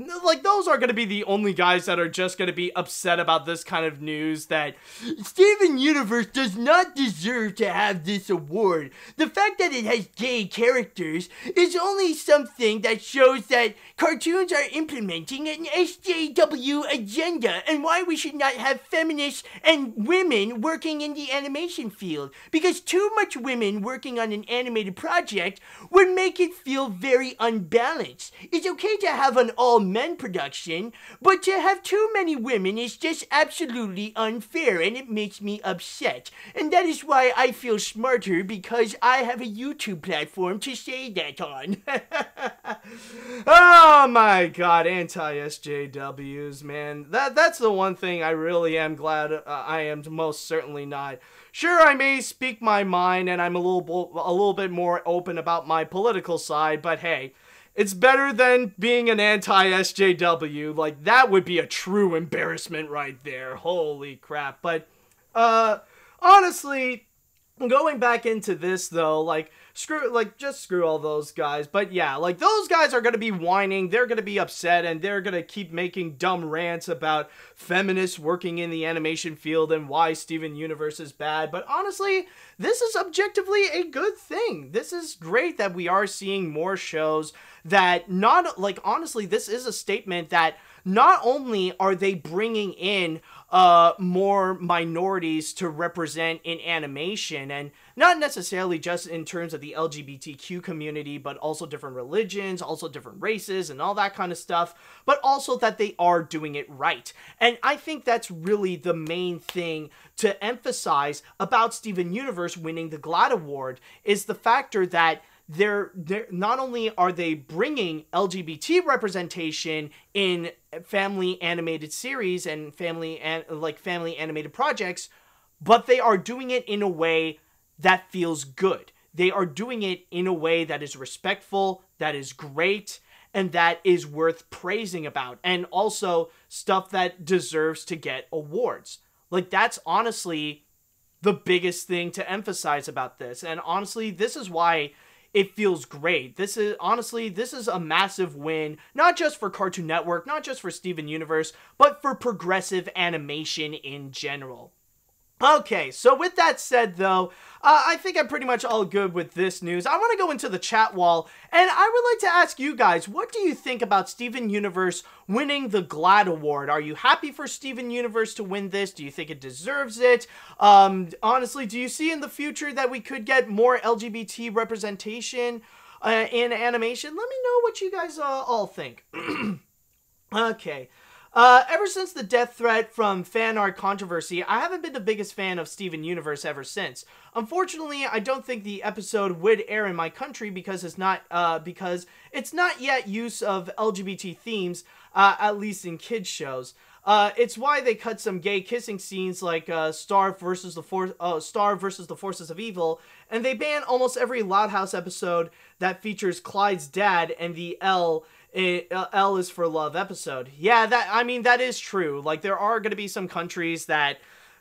those are gonna be the only guys that are just gonna be upset about this kind of news, that Steven Universe does not deserve to have this award. The fact that it has gay characters is only something that shows that cartoons are implementing an SJW agenda, and why we should not have feminists and women working in the animation field, because too much women working on an animated project would make it feel very unbalanced. It's okay to have an all-men production, but to have too many women is just absolutely unfair, and it makes me upset. And that is why I feel smarter, because I have a YouTube platform to say that on. Oh my god, anti-SJWs, man. That's the one thing I really am glad I am most certainly not. Sure, I may speak my mind, and I'm a little bit more open about my political side, but hey, it's better than being an anti-SJW. Like, that would be a true embarrassment right there. Holy crap. But, honestly, going back into this, though, like, just screw all those guys. But yeah, like, those guys are gonna be whining, they're gonna be upset, and they're gonna keep making dumb rants about feminists working in the animation field and why Steven Universe is bad. But honestly, this is objectively a good thing. This is great that we are seeing more shows that not, like, honestly, this is a statement that not only are they bringing in more minorities to represent in animation, and not necessarily just in terms of the LGBTQ community, but also different religions, also different races, and all that kind of stuff, but also that they are doing it right. And I think that's really the main thing to emphasize about Steven Universe winning the GLAAD Award, is the factor that they're not only are they bringing LGBT representation in family animated series and family animated projects, but they are doing it in a way that feels good. They are doing it in a way that is respectful, that is great, and that is worth praising about, and also stuff that deserves to get awards. Like, that's honestly the biggest thing to emphasize about this. And honestly, this is why it feels great. This is a massive win, not just for Cartoon Network, not just for Steven Universe, but for progressive animation in general. Okay, so with that said, though, I think I'm pretty much all good with this news. I want to go into the chat wall, and I would like to ask you guys, what do you think about Steven Universe winning the GLAAD Award? Are you happy for Steven Universe to win this? Do you think it deserves it? Honestly, do you see in the future that we could get more LGBT representation in animation? Let me know what you guys all think. Okay. Ever since the death threat from fan art controversy, I haven't been the biggest fan of Steven Universe ever since. Unfortunately, I don't think the episode would air in my country because it's not yet use of LGBT themes, at least in kids shows. It's why they cut some gay kissing scenes like Star versus the Forces of Evil, and they ban almost every Loud House episode that features Clyde's dad and the L is for Love episode. Yeah, that is true. Like, there are going to be some countries that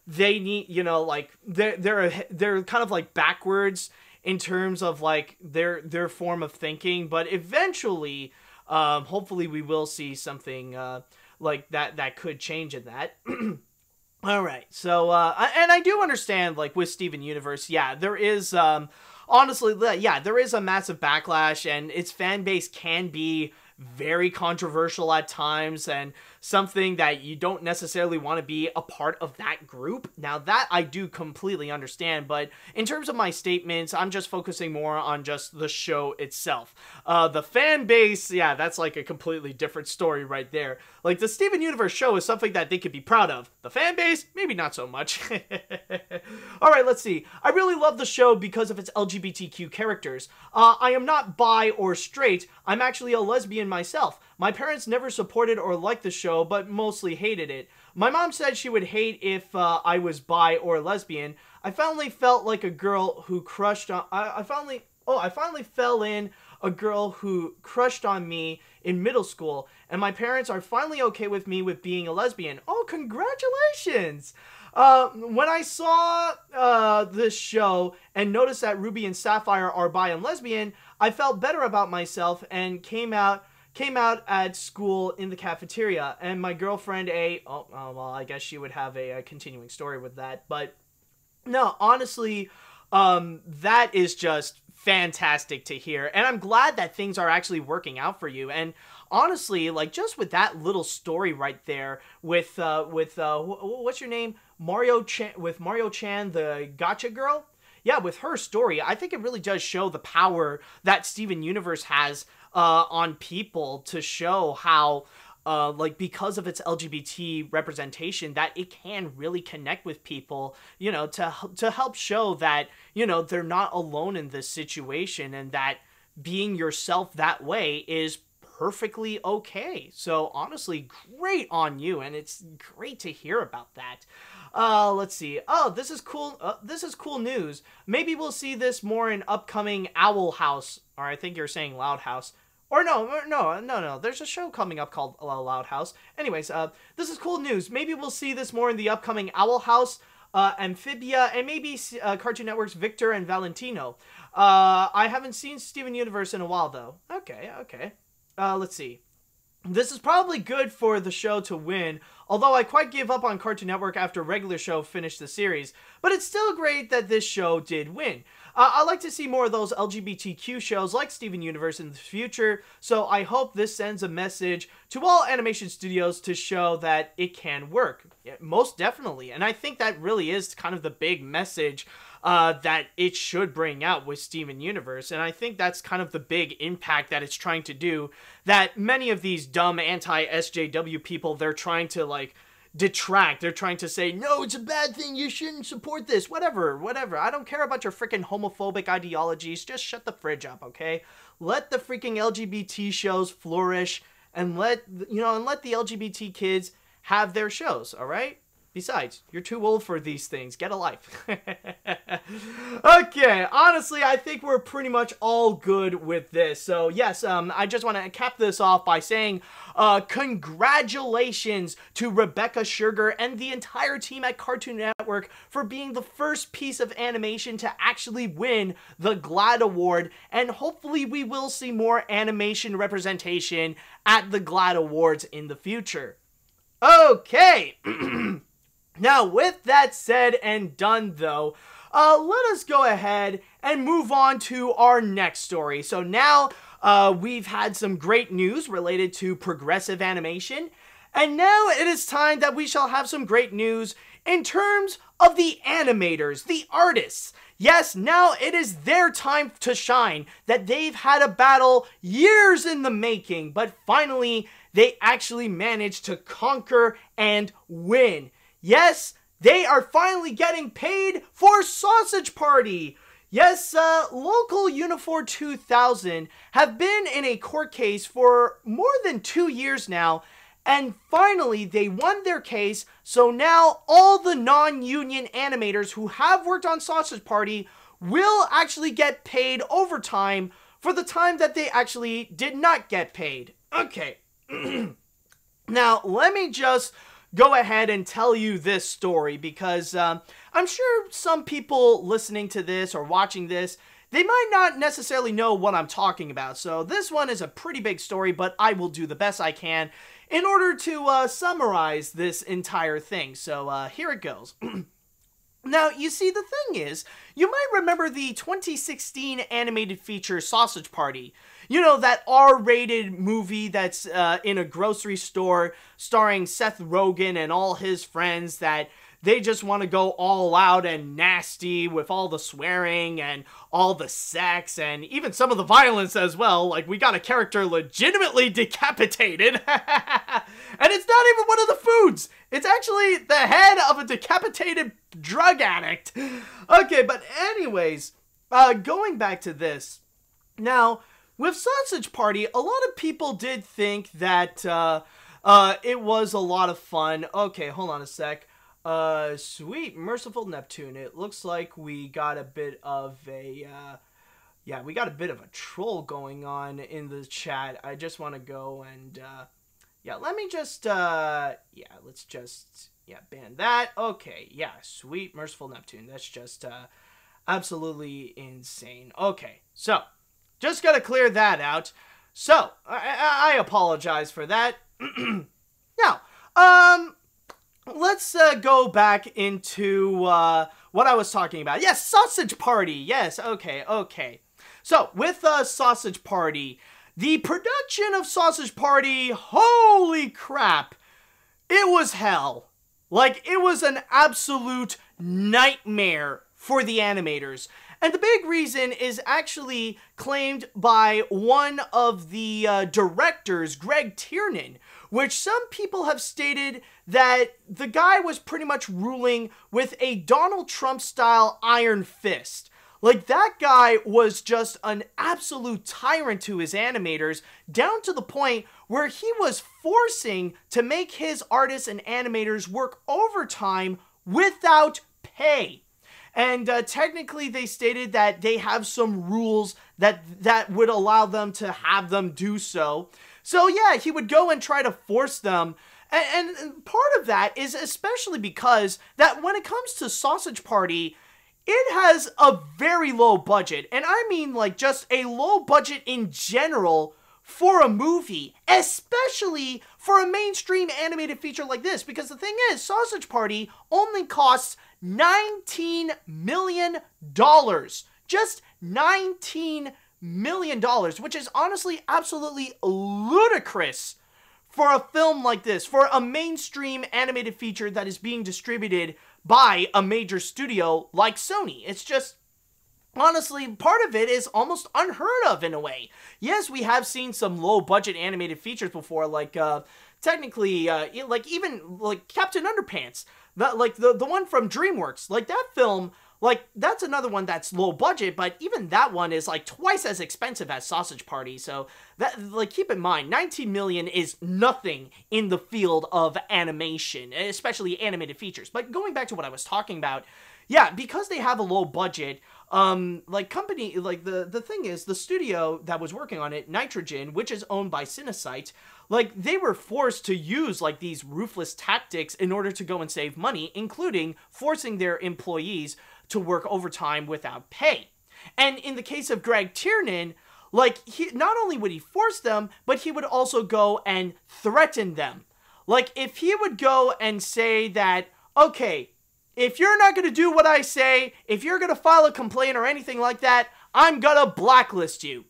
they need, like, they're kind of like backwards in terms of like their form of thinking, but eventually, hopefully we will see something like that could change in that. All right, so and I do understand, like, with Steven Universe, yeah, there is honestly, yeah, there is a massive backlash, and its fan base can be very controversial at times, and something that you don't necessarily want to be a part of that group. Now, that I do completely understand, but in terms of my statements, I'm just focusing more on just the show itself. The fan base, yeah, that's like a completely different story right there. Like, the Steven Universe show is something that they could be proud of. The fan base, maybe not so much. Alright, let's see. I really love the show because of its LGBTQ characters. I am not bi or straight. I'm actually a lesbian myself. My parents never supported or liked the show, but mostly hated it. My mom said she would hate if I was bi or lesbian. I finally felt like a girl who crushed on... I finally fell in a girl who crushed on me in middle school, and my parents are finally okay with me with being a lesbian. Oh, congratulations! When I saw this show and noticed that Ruby and Sapphire are bi and lesbian, I felt better about myself and came out at school in the cafeteria, and my girlfriend well, I guess she would have a continuing story with that, but no, honestly, that is just fantastic to hear, and I'm glad that things are actually working out for you. And honestly, like, just with that little story right there with what's your name, Mario Chan, the gotcha girl. Yeah, with her story, I think it really does show the power that Steven Universe has on people, to show how, like, because of its LGBT representation, that it can really connect with people, to help show that, they're not alone in this situation, and that being yourself that way is perfectly okay. So honestly, great on you, and it's great to hear about that. Let's see. Oh, this is cool. This is cool news. Maybe we'll see this more in upcoming Owl House, or I think you're saying Loud House. Or no. There's a show coming up called Loud House. Anyways, this is cool news. Maybe we'll see this more in the upcoming Owl House, Amphibia, and maybe Cartoon Network's Victor and Valentino. I haven't seen Steven Universe in a while, though. Okay. Let's see. This is probably good for the show to win, although I quite gave up on Cartoon Network after regular show finished the series, but it's still great that this show did win. I like to see more of those LGBTQ shows like Steven Universe in the future, so I hope this sends a message to all animation studios to show that it can work. Yeah, most definitely, and I think that really is kind of the big message that it should bring out with Steven Universe, and I think that's kind of the big impact that it's trying to do, that many of these dumb anti-SJW people, they're trying to, like, detract. They're trying to say, no, it's a bad thing, you shouldn't support this, whatever. I don't care about your freaking homophobic ideologies, just shut the fridge up, okay? Let the freaking LGBT shows flourish, and let the LGBT kids have their shows, alright? Besides, you're too old for these things. Get a life. Okay, honestly, I think we're pretty much all good with this. So, yes, I just want to cap this off by saying congratulations to Rebecca Sugar and the entire team at Cartoon Network for being the first piece of animation to actually win the GLAAD Award. And hopefully we will see more animation representation at the GLAAD Awards in the future. Okay. Now, with that said and done, though, let us go ahead and move on to our next story. So now, we've had some great news related to progressive animation, and now it is time that we shall have some great news in terms of the animators, the artists. Yes, now it is their time to shine, that they've had a battle years in the making, but finally, they actually managed to conquer and win. Yes, they are finally getting paid for Sausage Party. Yes, local Unifor 2000 have been in a court case for more than 2 years now, and finally they won their case, so now all the non-union animators who have worked on Sausage Party will actually get paid overtime for the time that they actually did not get paid. Okay. Now, let me just go ahead and tell you this story, because I'm sure some people listening to this or watching this, they might not necessarily know what I'm talking about. So this one is a pretty big story, but I will do the best I can in order to summarize this entire thing. So here it goes. Now, you see, the thing is, you might remember the 2016 animated feature Sausage Party. You know, that R-rated movie that's in a grocery store starring Seth Rogen and all his friends, that they just want to go all out and nasty with all the swearing and all the sex and even some of the violence as well. Like, we got a character legitimately decapitated. And it's not even one of the foods. It's actually the head of a decapitated drug addict. Okay, but anyways, going back to this. Now, with Sausage Party, a lot of people did think that it was a lot of fun. Okay, hold on a sec. Sweet Merciful Neptune. It looks like we got a bit of a, yeah, we got a bit of a troll going on in the chat. I just want to go and, yeah, let me just, yeah, let's just, yeah, ban that. Okay, yeah, Sweet Merciful Neptune. That's just, absolutely insane. Okay, so, just gotta clear that out. So, I apologize for that. Now, let's go back into what I was talking about. Yes, Sausage Party. Yes, okay. So, with Sausage Party, the production of Sausage Party, holy crap, it was hell. Like, it was an absolute nightmare for the animators. And the big reason is actually claimed by one of the directors, Greg Tiernan, which some people have stated that the guy was pretty much ruling with a Donald Trump-style iron fist. Like, that guy was just an absolute tyrant to his animators, down to the point where he was forcing to make his artists and animators work overtime without pay. And technically they stated that they have some rules that would allow them to have them do so. So yeah, he would go and try to force them. And part of that is especially because that when it comes to Sausage Party, it has a very low budget. And I mean like just a low budget in general for a movie, especially for a mainstream animated feature like this. Because the thing is, Sausage Party only costs $19 million just $19 million, which is honestly absolutely ludicrous for a film like this, for a mainstream animated feature that is being distributed by a major studio like Sony. It's just, honestly, part of it is almost unheard of in a way. Yes, we have seen some low-budget animated features before, like, technically, like, even, like, Captain Underpants. The one from DreamWorks. Like, that film, like, that's another one that's low-budget, but even that one is, like, twice as expensive as Sausage Party. So, that, like, keep in mind, $19 million is nothing in the field of animation, especially animated features. But going back to what I was talking about, yeah, because they have a low budget, like, company, like, the thing is, the studio that was working on it, Nitrogen, which is owned by Cinesite, like, they were forced to use, like, these ruthless tactics in order to go and save money, including forcing their employees to work overtime without pay. And in the case of Greg Tiernan, like, he not only would he force them, but he would also go and threaten them. Like, if he would go and say that, okay, if you're not going to do what I say, if you're going to file a complaint or anything like that, I'm going to blacklist you.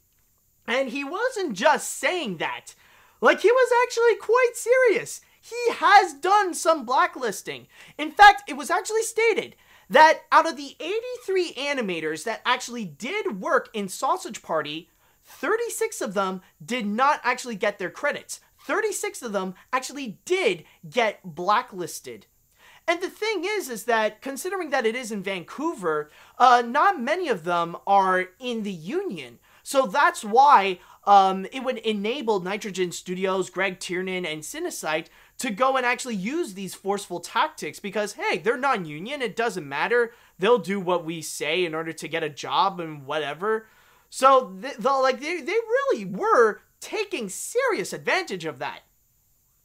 And he wasn't just saying that. Like, he was actually quite serious. He has done some blacklisting. In fact, it was actually stated that out of the 83 animators that actually did work in Sausage Party, 36 of them did not actually get their credits. 36 of them actually did get blacklisted. And the thing is that, considering that it is in Vancouver, not many of them are in the union. So that's why it would enable Nitrogen Studios, Greg Tiernan, and Cinesite to go and actually use these forceful tactics because, hey, they're non-union, it doesn't matter. They'll do what we say in order to get a job and whatever. So, they really were taking serious advantage of that.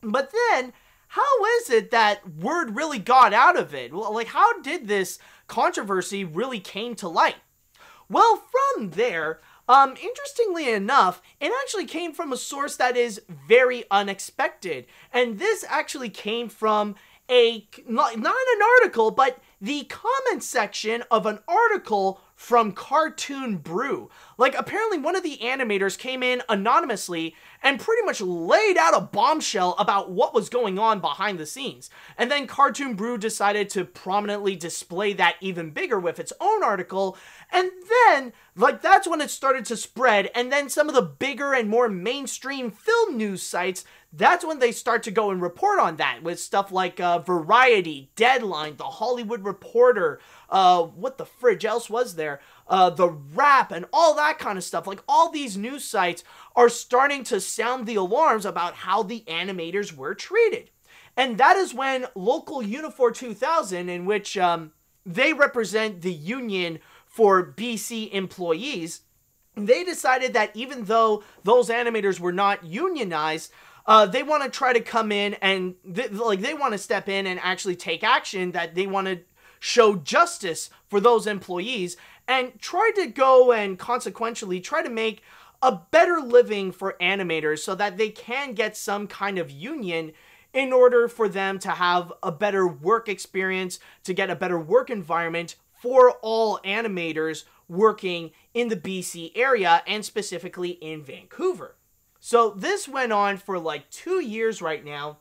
But then, how is it that word really got out of it? Like, how did this controversy really came to light? Well, from there, interestingly enough, it actually came from a source that is very unexpected. And this actually came from not an article, but the comment section of an article from Cartoon Brew. Like, apparently one of the animators came in anonymously and pretty much laid out a bombshell about what was going on behind the scenes. And then Cartoon Brew decided to prominently display that even bigger with its own article. And then, like, that's when it started to spread. And then some of the bigger and more mainstream film news sites, that's when they start to go and report on that with stuff like Variety, Deadline, The Hollywood Reporter, what the fridge else was there? The Wrap and all that kind of stuff. Like, all these news sites are starting to sound the alarms about how the animators were treated. And that is when Local Unifor 2000, in which they represent the union for BC employees, they decided that even though those animators were not unionized, they want to try to come in and they want to step in and actually take action, that they want to show justice for those employees and try to go and consequentially try to make a better living for animators so that they can get some kind of union in order for them to have a better work experience, to get a better work environment for all animators working in the BC area and specifically in Vancouver. So this went on for like 2 years right now,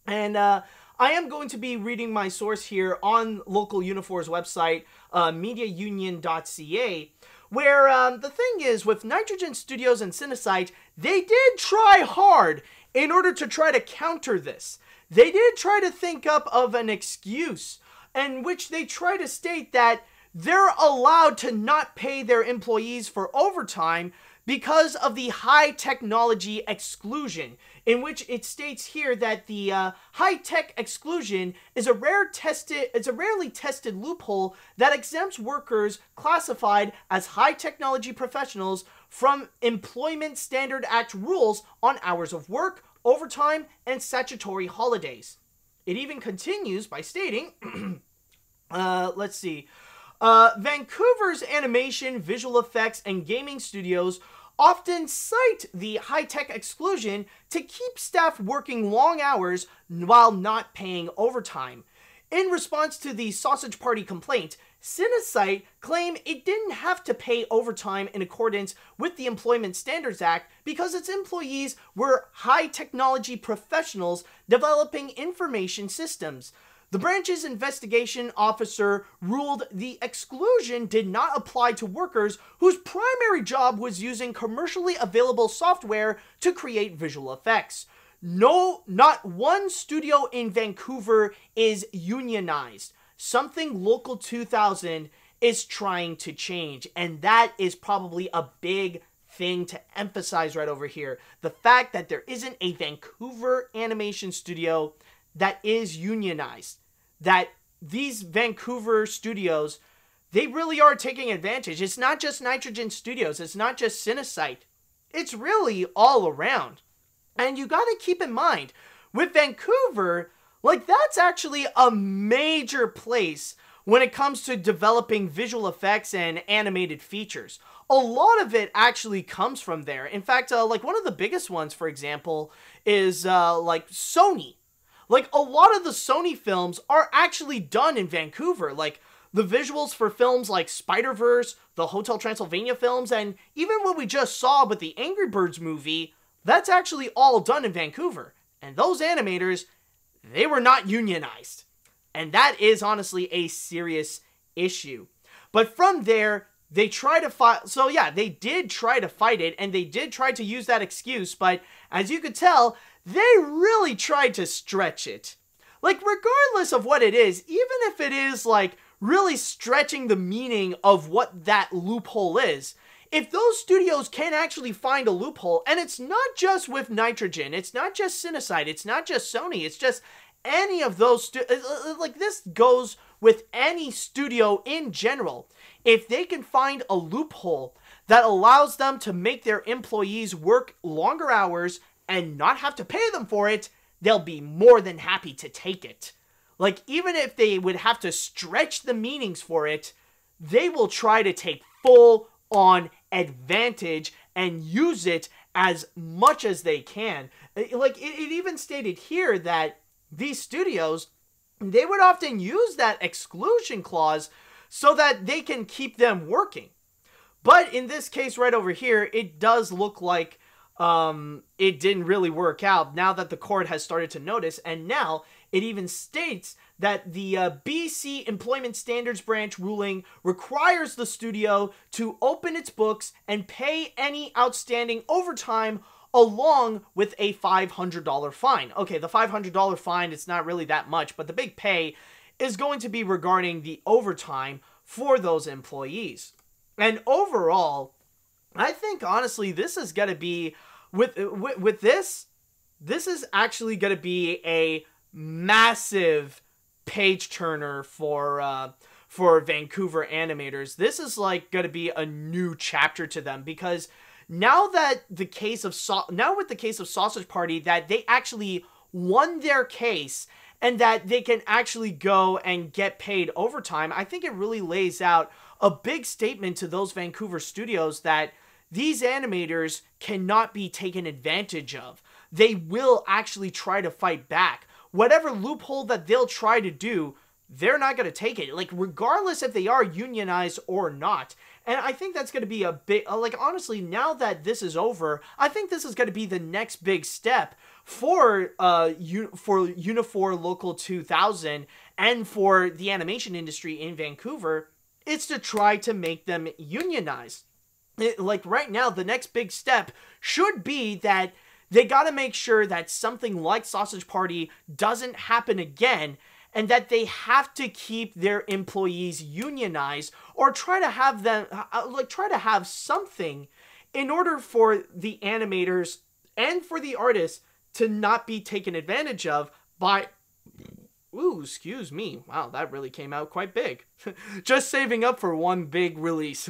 and I am going to be reading my source here on Local Unifor's website, mediaunion.ca, where the thing is, with Nitrogen Studios and Cinesite, they did try hard in order to try to counter this. They did try to think up of an excuse in which they try to state that they're allowed to not pay their employees for overtime because of the high technology exclusion, in which it states here that the high-tech exclusion is a rarely tested loophole that exempts workers classified as high-technology professionals from Employment Standard Act rules on hours of work, overtime, and statutory holidays. It even continues by stating, let's see, Vancouver's animation, visual effects, and gaming studios often cite the high-tech exclusion to keep staff working long hours while not paying overtime. In response to the Sausage Party complaint, Cinesite claim it didn't have to pay overtime in accordance with the Employment Standards Act because its employees were high technology professionals developing information systems. The branch's investigation officer ruled the exclusion did not apply to workers whose primary job was using commercially available software to create visual effects. No, not one studio in Vancouver is unionized. Something Local 2000 is trying to change, and that is probably a big thing to emphasize right over here. The fact that there isn't a Vancouver animation studio that is unionized. That these Vancouver studios, they really are taking advantage. It's not just Nitrogen Studios. It's not just Cinesite. It's really all around. And you got to keep in mind, with Vancouver, like, that's actually a major place when it comes to developing visual effects and animated features. A lot of it actually comes from there. In fact, like, one of the biggest ones, for example, is like Sony. Like, a lot of the Sony films are actually done in Vancouver. Like, the visuals for films like Spider-Verse, the Hotel Transylvania films, and even what we just saw with the Angry Birds movie, that's actually all done in Vancouver. And those animators, they were not unionized. And that is honestly a serious issue. But from there, they try to fight. So yeah, they did try to fight it, and they did try to use that excuse, but as you could tell, they really tried to stretch it. Like, regardless of what it is, even if it is, like, really stretching the meaning of what that loophole is, if those studios can actually find a loophole, and it's not just with Nitrogen, it's not just Cinesite, it's not just Sony, it's just any of those, like, this goes with any studio in general. If they can find a loophole that allows them to make their employees work longer hours and not have to pay them for it, they'll be more than happy to take it. Like, even if they would have to stretch the meanings for it, they will try to take full-on advantage and use it as much as they can. Like, it even stated here that these studios, they would often use that exclusion clause so that they can keep them working. But in this case right over here, it does look like it didn't really work out now that the court has started to notice, and now it even states that the BC Employment Standards Branch ruling requires the studio to open its books and pay any outstanding overtime along with a $500 fine. Okay, the $500 fine, it's not really that much, but the big pay is going to be regarding the overtime for those employees. And overall, I think honestly this is going to be with this is actually going to be a massive page turner for Vancouver animators. This is like going to be a new chapter to them, because now that the case of with the case of Sausage Party, that they actually won their case and that they can actually go and get paid overtime, I think it really lays out a big statement to those Vancouver studios that these animators cannot be taken advantage of. They will actually try to fight back. Whatever loophole that they'll try to do, they're not going to take it. Like, regardless if they are unionized or not. And I think that's going to be a big, like, honestly, now that this is over, I think this is going to be the next big step for Unifor Local 2000 and for the animation industry in Vancouver. It's to try to make them unionized. Like, right now, the next big step should be that they got to make sure that something like Sausage Party doesn't happen again, and that they have to keep their employees unionized, or try to have them, try to have something in order for the animators and for the artists to not be taken advantage of by, ooh, excuse me, wow, that really came out quite big. Just saving up for one big release.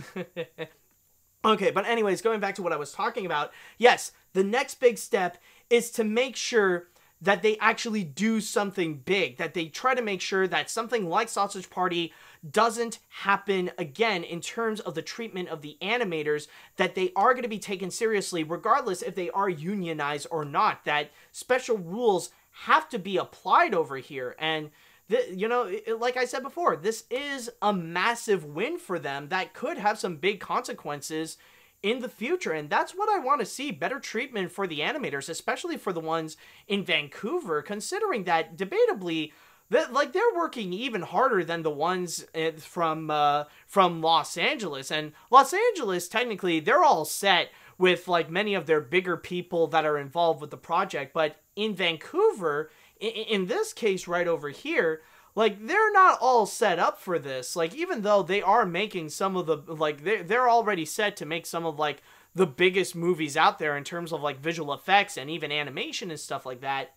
Okay, but anyways, going back to what I was talking about, yes, the next big step is to make sure that they actually do something big, that they try to make sure that something like Sausage Party doesn't happen again in terms of the treatment of the animators, that they are going to be taken seriously regardless if they are unionized or not, that special rules have to be applied over here. And like I said before, this is a massive win for them that could have some big consequences in the future, and that's what I want to see. Better treatment for the animators, especially for the ones in Vancouver, considering that debatably they're working even harder than the ones from Los Angeles. And Los Angeles, technically, they're all set with like many of their bigger people that are involved with the project, but in Vancouver, in this case right over here, like, they're not all set up for this. Like, even though they are making some of the, like, they're already set to make some of, like, the biggest movies out there in terms of, like, visual effects and even animation and stuff like that,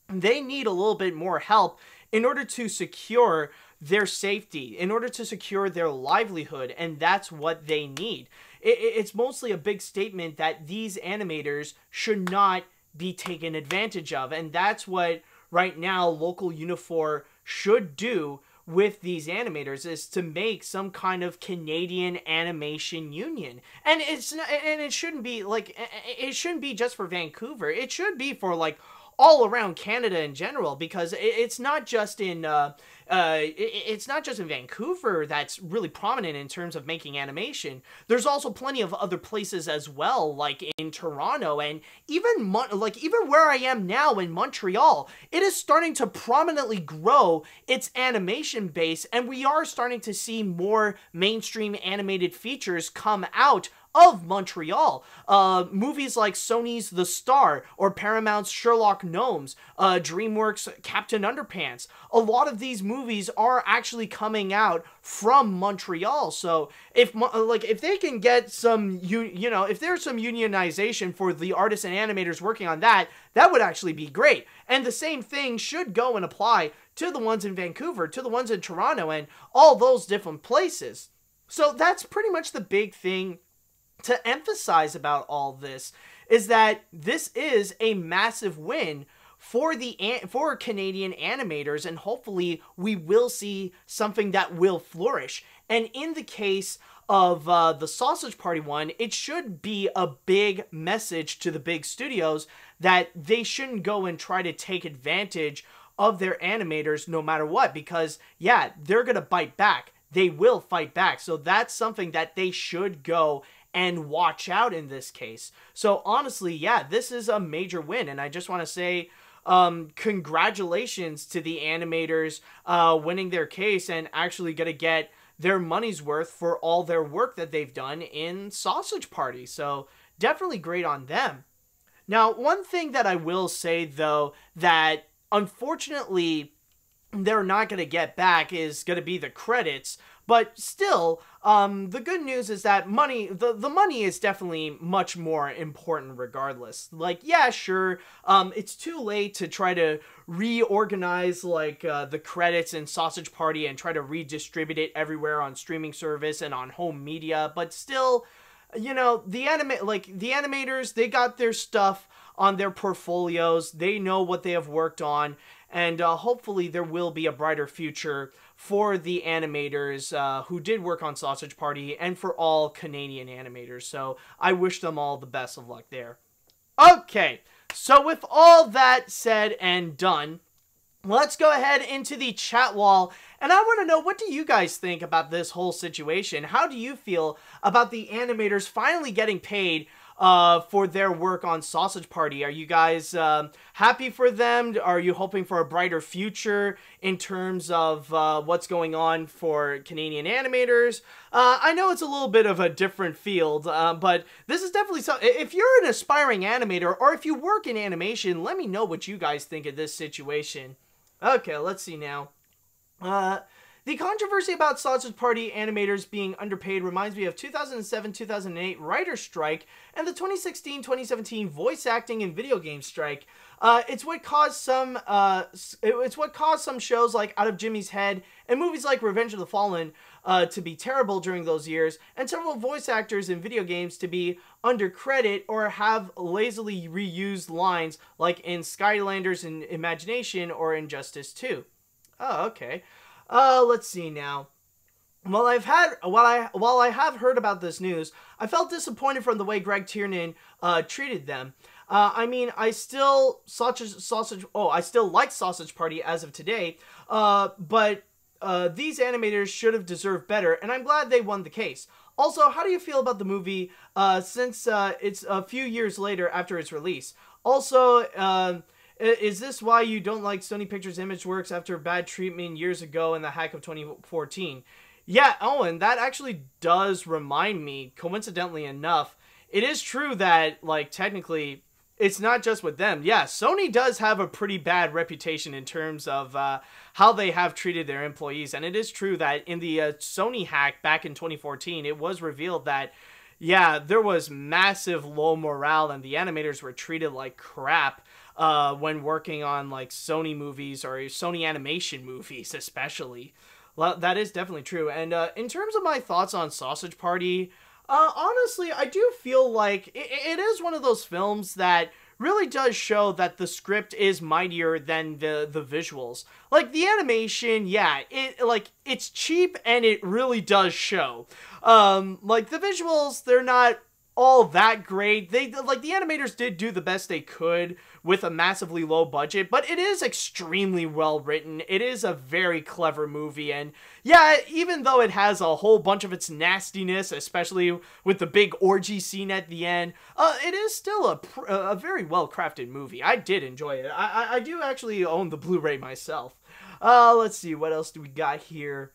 they need a little bit more help in order to secure their safety, in order to secure their livelihood, and that's what they need. It's mostly a big statement that these animators should not be taken advantage of, and that's what, right now, local Unifor should do with these animators, is to make some kind of Canadian animation union. And it shouldn't be like, it shouldn't be just for Vancouver. It should be for like all around Canada in general, because it's not just in Vancouver that's really prominent in terms of making animation. There's also plenty of other places as well, like in Toronto, and even where I am now in Montreal, it is starting to prominently grow its animation base, and we are starting to see more mainstream animated features come out of Montreal. Movies like Sony's The Star or Paramount's Sherlock Gnomes, DreamWorks' Captain Underpants. A lot of these movies are actually coming out from Montreal. So if they can get some, if there's some unionization for the artists and animators working on that, that would actually be great. And the same thing should go and apply to the ones in Vancouver, to the ones in Toronto, and all those different places. So that's pretty much the big thing to emphasize about all this, is that this is a massive win for Canadian animators, and hopefully we will see something that will flourish. And in the case of the Sausage Party one, it should be a big message to the big studios that they shouldn't go and try to take advantage of their animators no matter what, because yeah, they're gonna bite back. They will fight back. So that's something that they should go and watch out in this case. So honestly, yeah, this is a major win, and I just want to say congratulations to the animators winning their case and actually gonna get their money's worth for all their work that they've done in Sausage Party. So definitely great on them. Now, one thing that I will say though, that unfortunately they're not going to get back, is going to be the credits. But still, the good news is that the money is definitely much more important regardless. Like, yeah, sure, it's too late to try to reorganize, like, the credits in Sausage Party and try to redistribute it everywhere on streaming service and on home media, but still, you know, the animators, they got their stuff on their portfolios, they know what they have worked on, and hopefully there will be a brighter future for the animators who did work on Sausage Party, and for all Canadian animators. So I wish them all the best of luck there. Okay, so with all that said and done, let's go ahead into the chat wall, and I want to know, what do you guys think about this whole situation? How do you feel about the animators finally getting paid for their work on Sausage Party? Are you guys happy for them? Are you hoping for a brighter future in terms of what's going on for Canadian animators? I know it's a little bit of a different field, but this is definitely something. If you're an aspiring animator, or if you work in animation, let me know what you guys think of this situation. Okay, let's see now. The controversy about Sausage Party animators being underpaid reminds me of 2007-2008 writer's strike and the 2016-2017 voice acting and video game strike. It's what caused some shows like Out of Jimmy's Head and movies like Revenge of the Fallen to be terrible during those years, and several voice actors in video games to be under credit or have lazily reused lines, like in Skylanders and Imagination or Injustice 2. Oh, okay. Let's see now. While I have heard about this news, I felt disappointed from the way Greg Tiernan treated them. I mean, I still I still like Sausage Party as of today, but these animators should have deserved better, and I'm glad they won the case. Also, how do you feel about the movie since it's a few years later after its release? Also, is this why you don't like Sony Pictures ImageWorks after bad treatment years ago in the hack of 2014? Yeah, Owen, that actually does remind me, coincidentally enough, it is true that, like, technically, it's not just with them. Yeah, Sony does have a pretty bad reputation in terms of how they have treated their employees. And it is true that in the Sony hack back in 2014, it was revealed that, yeah, there was massive low morale and the animators were treated like crap when working on, like, Sony movies or Sony animation movies especially. Well, that is definitely true. And in terms of my thoughts on Sausage Party, honestly, I do feel like it is one of those films that really does show that the script is mightier than the visuals. Like, the animation, yeah, it's cheap and it really does show. Like, the visuals, they're not all that great. The animators did do the best they could with a massively low budget, but it is extremely well written. It is a very clever movie, and yeah, even though it has a whole bunch of its nastiness, especially with the big orgy scene at the end, it is still a very well crafted movie. I did enjoy it. I do actually own the Blu-ray myself. Let's see, what else do we got here?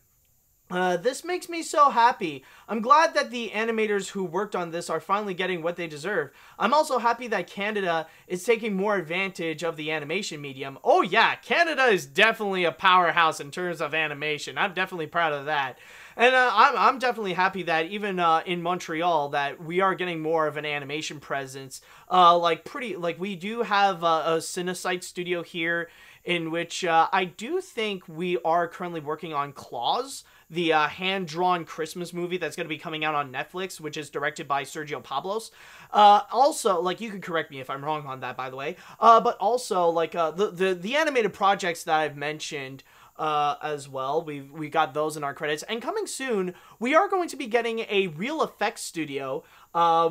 This makes me so happy. I'm glad that the animators who worked on this are finally getting what they deserve. I'm also happy that Canada is taking more advantage of the animation medium. Oh yeah, Canada is definitely a powerhouse in terms of animation. I'm definitely proud of that. And I'm definitely happy that even in Montreal that we are getting more of an animation presence. We do have a Cinesite studio here in which I do think we are currently working on Claws, the hand-drawn Christmas movie that's going to be coming out on Netflix, which is directed by Sergio Pablos. Also, like, you could correct me if I'm wrong on that, by the way. But also, like, the animated projects that I've mentioned as well, we got those in our credits. And coming soon, we are going to be getting a Real Effects studio,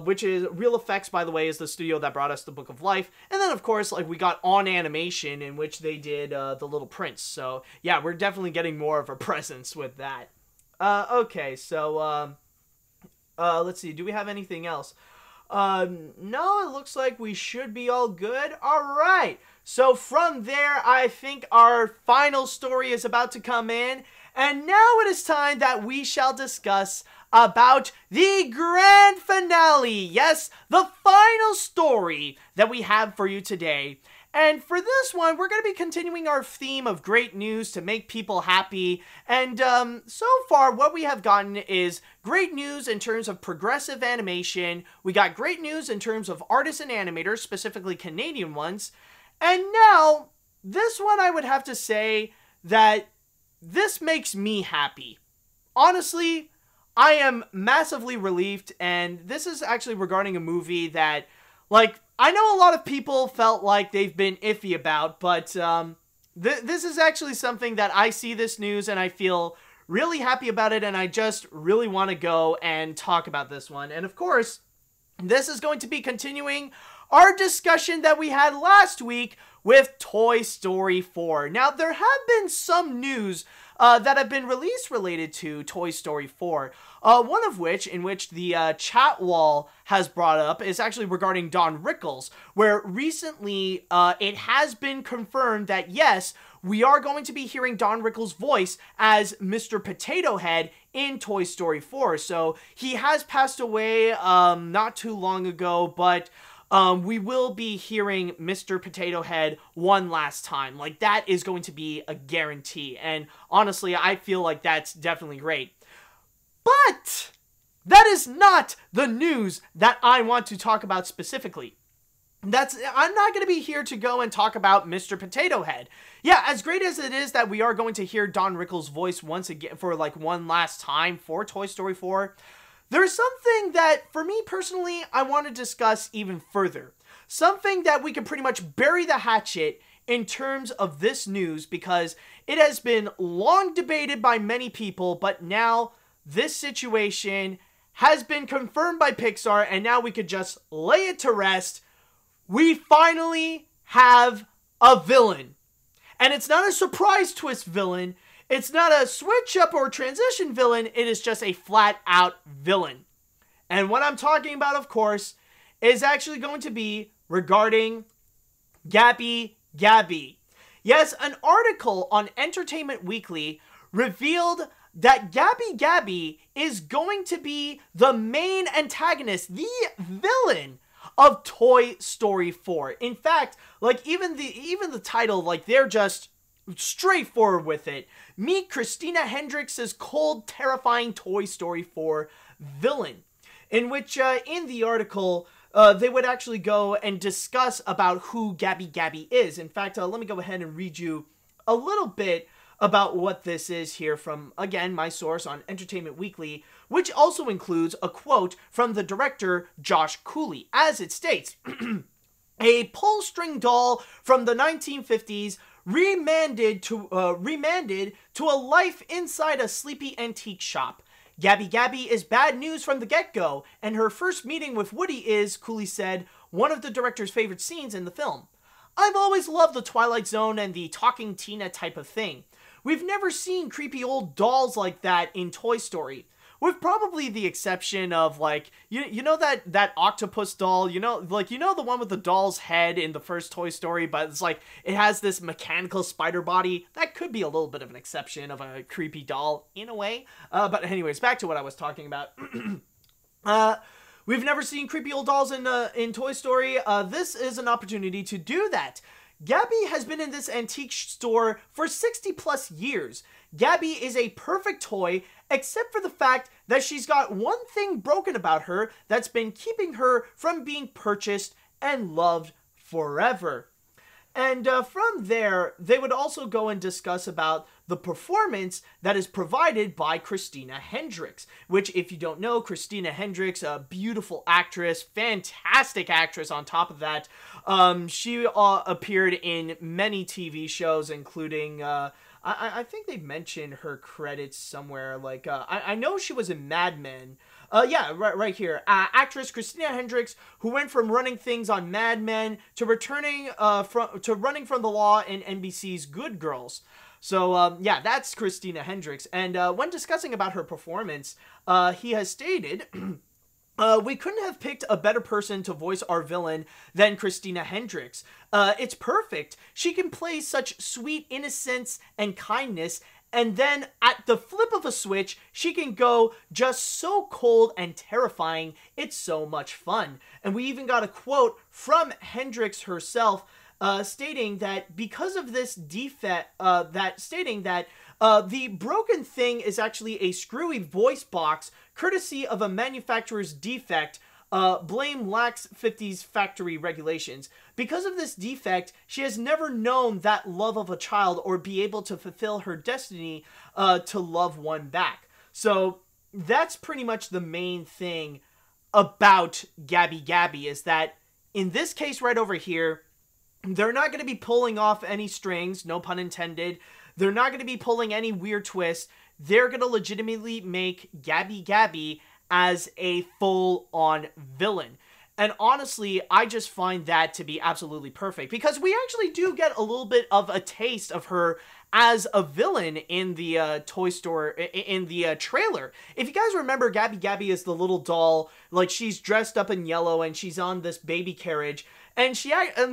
which is Real Effects, by the way, is the studio that brought us The Book of Life. And then, of course, like, we got On Animation, in which they did The Little Prince. So yeah, we're definitely getting more of a presence with that. Okay, so let's see, do we have anything else? No, it looks like we should be all good. All right, so from there, I think our final story is about to come in, and now it is time that we shall discuss about the grand finale. Yes, the final story that we have for you today. And for this one, we're going to be continuing our theme of great news to make people happy. And so far, what we have gotten is great news in terms of progressive animation. We got great news in terms of artists and animators, specifically Canadian ones. And now, this one I would have to say that this makes me happy. Honestly, I am massively relieved, and this is actually regarding a movie that, like, I know a lot of people felt like they've been iffy about, but this is actually something that I see this news and I feel really happy about it, and I just really want to go and talk about this one. And of course, this is going to be continuing our discussion that we had last week with Toy Story 4. Now, there have been some news that have been released related to Toy Story 4. One of which, in which the chat wall has brought up, is actually regarding Don Rickles, where recently it has been confirmed that yes, we are going to be hearing Don Rickles' voice as Mr. Potato Head in Toy Story 4. So he has passed away not too long ago, but we will be hearing Mr. Potato Head one last time. Like, that is going to be a guarantee. And honestly, I feel like that's definitely great. But that is not the news that I want to talk about specifically. I'm not going to be here to go and talk about Mr. Potato Head. Yeah, as great as it is that we are going to hear Don Rickles' voice once again for like one last time for Toy Story 4, there's something that, for me personally, I want to discuss even further. Something that we can pretty much bury the hatchet in terms of this news, because it has been long debated by many people, but now this situation has been confirmed by Pixar, and now we could just lay it to rest. we finally have a villain. And it's not a surprise twist villain. It's not a switch up or transition villain. It is just a flat out villain. And what I'm talking about, of course, is actually going to be regarding Gabby Gabby. Yes, an article on Entertainment Weekly revealed that Gabby Gabby is going to be the main antagonist, the villain of Toy Story 4. In fact, like even the title, like they're just straightforward with it. Meet Christina Hendricks' cold, terrifying Toy Story 4 villain. In which, in the article, they would actually go and discuss about who Gabby Gabby is. In fact, let me go ahead and read you a little bit about what this is here from, again, my source on Entertainment Weekly, which also includes a quote from the director Josh Cooley, as it states, a pull-string doll from the 1950s remanded to a life inside a sleepy antique shop. Gabby Gabby is bad news from the get-go, and her first meeting with Woody is, Cooley said, one of the director's favorite scenes in the film. I've always loved the Twilight Zone and the Talking Tina type of thing. We've never seen creepy old dolls like that in Toy Story. With probably the exception of, like, you know that octopus doll, you know the one with the doll's head in the first Toy Story, but it's like, it has this mechanical spider body. That could be a little bit of an exception of a creepy doll, in a way. But anyways, back to what I was talking about. We've never seen creepy old dolls in Toy Story. This is an opportunity to do that. Gabby has been in this antique store for 60 plus years. Gabby is a perfect toy, except for the fact that she's got one thing broken about her that's been keeping her from being purchased and loved forever. And from there, they would also go and discuss about the performance that is provided by Christina Hendricks, which, if you don't know, Christina Hendricks, a beautiful actress, fantastic actress on top of that. She appeared in many TV shows, including, I think they mentioned her credits somewhere. Like, I know she was in Mad Men. Yeah, right here. Actress Christina Hendricks, who went from running things on Mad Men to running from the law in NBC's Good Girls. So, yeah, that's Christina Hendricks. And when discussing about her performance, he has stated, we couldn't have picked a better person to voice our villain than Christina Hendricks. It's perfect. She can play such sweet innocence and kindness, and then at the flip of a switch, she can go just so cold and terrifying. It's so much fun. And we even got a quote from Hendricks herself, stating that because of this defect, the broken thing is actually a screwy voice box, courtesy of a manufacturer's defect. Blame lax 50s factory regulations. Because of this defect, she has never known that love of a child or be able to fulfill her destiny to love one back. So that's pretty much the main thing about Gabby Gabby, is that in this case right over here, they're not going to be pulling off any strings, no pun intended. They're not going to be pulling any weird twists. They're going to legitimately make Gabby Gabby as a full-on villain. And honestly, I just find that to be absolutely perfect, because we actually do get a little bit of a taste of her as a villain in the Toy Story, in the trailer. If you guys remember, Gabby Gabby is the little doll, like she's dressed up in yellow and she's on this baby carriage. And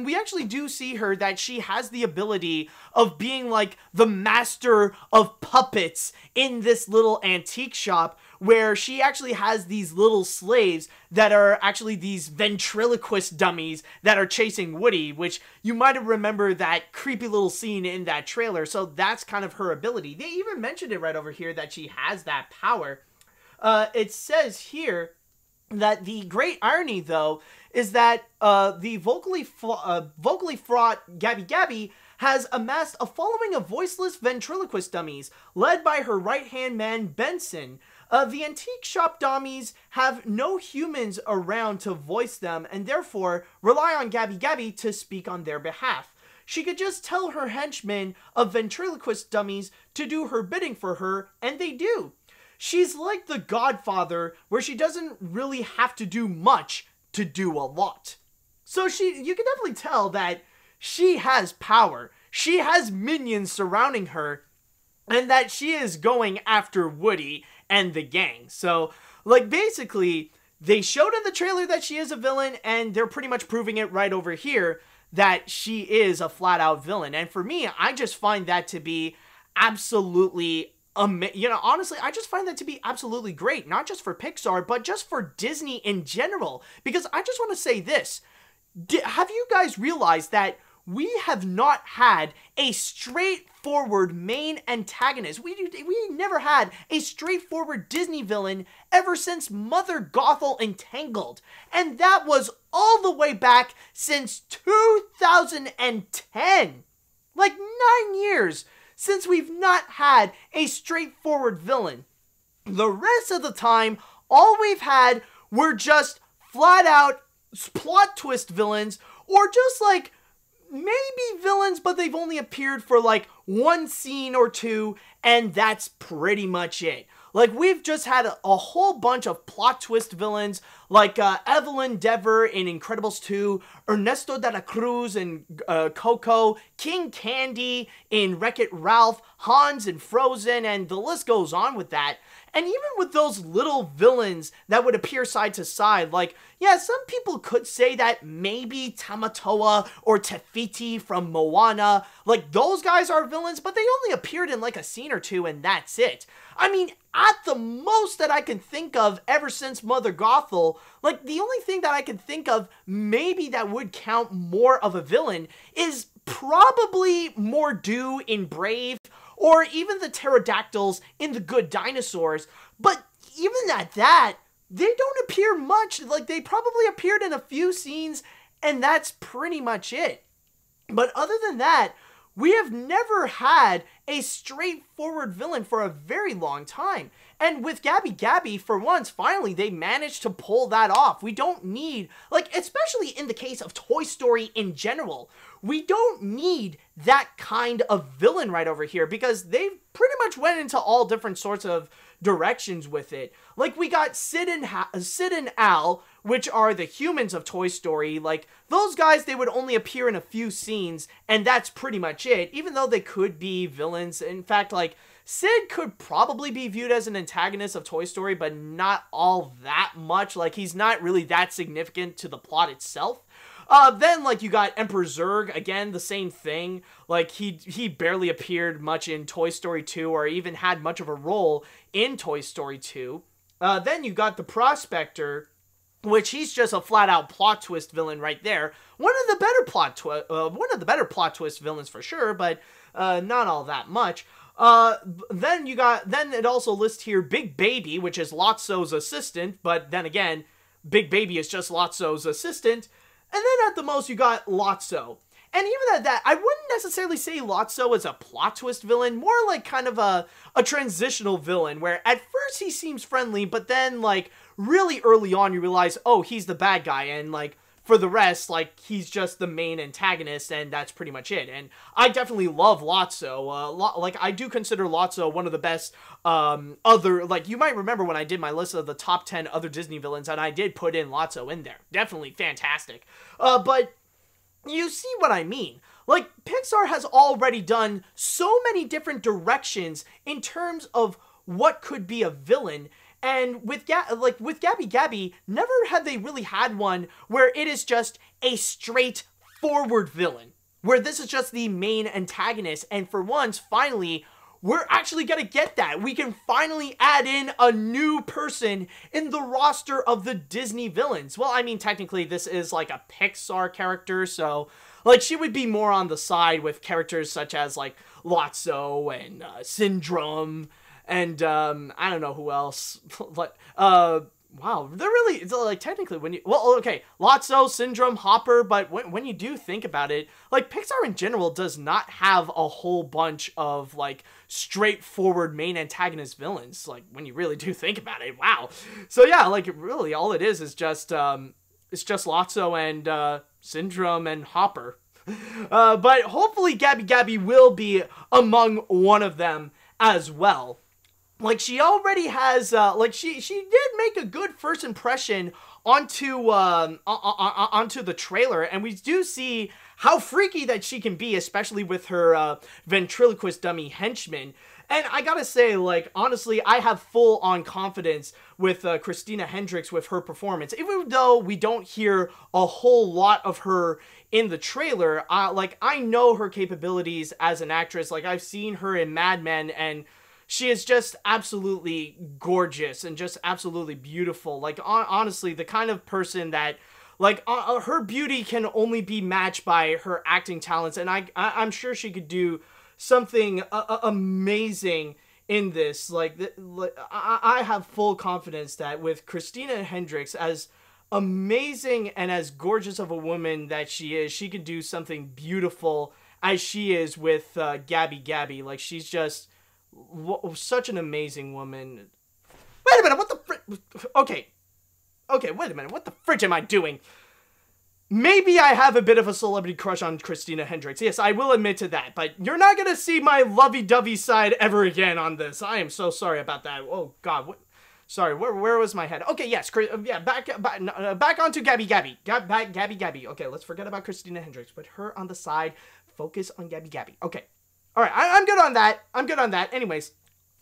we actually do see her that she has the ability of being like the master of puppets in this little antique shop, where she actually has these little slaves that are actually these ventriloquist dummies that are chasing Woody, which you might have remembered that creepy little scene in that trailer. So that's kind of her ability. They even mentioned it right over here that she has that power. It says here that the great irony, though, is that the vocally fraught Gabby Gabby has amassed a following of voiceless ventriloquist dummies, led by her right-hand man, Benson. The antique shop dummies have no humans around to voice them, and therefore rely on Gabby Gabby to speak on their behalf. She could just tell her henchmen of ventriloquist dummies to do her bidding for her, and they do. She's like the Godfather, where she doesn't really have to do much to do a lot. So you can definitely tell that she has power. She has minions surrounding her, and that she is going after Woody and the gang. So, like, basically, they showed in the trailer that she is a villain, and they're pretty much proving it right over here that she is a flat-out villain. And for me, I just find that to be absolutely honestly, I just find that to be absolutely great, not just for Pixar, but just for Disney in general. Because I just want to say this. Have you guys realized that we have not had a straightforward main antagonist? We never had a straightforward Disney villain ever since Mother Gothel Entangled. And that was all the way back since 2010. Like 9 years since we've not had a straightforward villain. The rest of the time, all we've had were just flat out plot twist villains, or just like maybe villains, but they've only appeared for like one scene or two, and that's pretty much it. Like, we've just had a whole bunch of plot twist villains, like Evelyn Dever in Incredibles 2, Ernesto de la Cruz in Coco, King Candy in Wreck-It Ralph, Hans in Frozen, and the list goes on with that. And even with those little villains that would appear side to side, like, yeah, some people could say that maybe Tamatoa or Tefiti from Moana, like, those guys are villains, but they only appeared in like a scene or two, and that's it. I mean, at the most that I can think of ever since Mother Gothel, like, the only thing that I can think of maybe that would count more of a villain is probably Mordu in Brave, or even the pterodactyls in The Good Dinosaurs. But even at that, they don't appear much. Like, they probably appeared in a few scenes, and that's pretty much it. But other than that, we have never had a straightforward villain for a very long time. And with Gabby Gabby, for once, finally, they managed to pull that off. We don't need, like, especially in the case of Toy Story in general, we don't need that kind of villain right over here, because they pretty much went into all different sorts of directions with it. Like, we got Sid and Al, which are the humans of Toy Story. Like, those guys, they would only appear in a few scenes, and that's pretty much it, even though they could be villains. In fact, like, Sid could probably be viewed as an antagonist of Toy Story, but not all that much. Like, he's not really that significant to the plot itself. Then, like, you got Emperor Zurg, again, the same thing. Like, he barely appeared much in Toy Story 2, or even had much of a role in Toy Story 2. Then you got the Prospector, which he's just a flat-out plot twist villain right there. One of the better plot twist villains for sure, but not all that much. Then it also lists here Big Baby, which is Lotso's assistant, but then again, Big Baby is just Lotso's assistant. And then at the most, you got Lotso. And even at that, I wouldn't necessarily say Lotso is a plot twist villain, more like kind of a transitional villain, where at first he seems friendly, but then, like, really early on you realize, oh, he's the bad guy, and, like, for the rest, like, he's just the main antagonist, and that's pretty much it. And I definitely love Lotso. Like, I do consider Lotso one of the best like, you might remember when I did my list of the top 10 other Disney villains, and I did put in Lotso in there. Definitely fantastic. But you see what I mean. Like, Pixar has already done so many different directions in terms of what could be a villain. And with Gabby Gabby, never have they really had one where it is just a straightforward villain, where this is just the main antagonist. And for once, finally, we're actually gonna get that. We can finally add in a new person in the roster of the Disney villains. Well, I mean, technically, this is like a Pixar character, so, like, she would be more on the side with characters such as, like, Lotso and Syndrome. And, I don't know who else, but, wow, they're really, like, technically, when you, well, okay, Lotso, Syndrome, Hopper, but when you do think about it, like, Pixar in general does not have a whole bunch of, like, straightforward main antagonist villains, like, when you really do think about it, wow. So, yeah, like, really, all it is just, it's just Lotso and, Syndrome and Hopper. But hopefully Gabby Gabby will be among one of them as well. like she already has like she did make a good first impression onto the trailer, and we do see how freaky that she can be, especially with her ventriloquist dummy henchman. And I gotta say, like, honestly, I have full-on confidence with Christina Hendricks with her performance. Even though we don't hear a whole lot of her in the trailer, like, I know her capabilities as an actress. Like, I've seen her in Mad Men, and she is just absolutely gorgeous and just absolutely beautiful. Like, honestly, the kind of person that, like, her beauty can only be matched by her acting talents, and I'm sure she could do something amazing in this. Like, I have full confidence that with Christina Hendricks, as amazing and as gorgeous of a woman that she is, she could do something beautiful as she is with Gabby Gabby. Like, she's just such an amazing woman. Wait a minute, what the okay, wait a minute, what the fridge am I doing? Maybe I have a bit of a celebrity crush on Christina Hendricks. Yes, I will admit to that. But you're not going to see my lovey-dovey side ever again on this. I am so sorry about that. Oh, God. What? Sorry, where was my head? Okay, yes. Yeah, back onto Gabby Gabby. Gabby Gabby. Okay, let's forget about Christina Hendricks. Put her on the side. Focus on Gabby Gabby. Okay. All right, I'm good on that. I'm good on that. Anyways.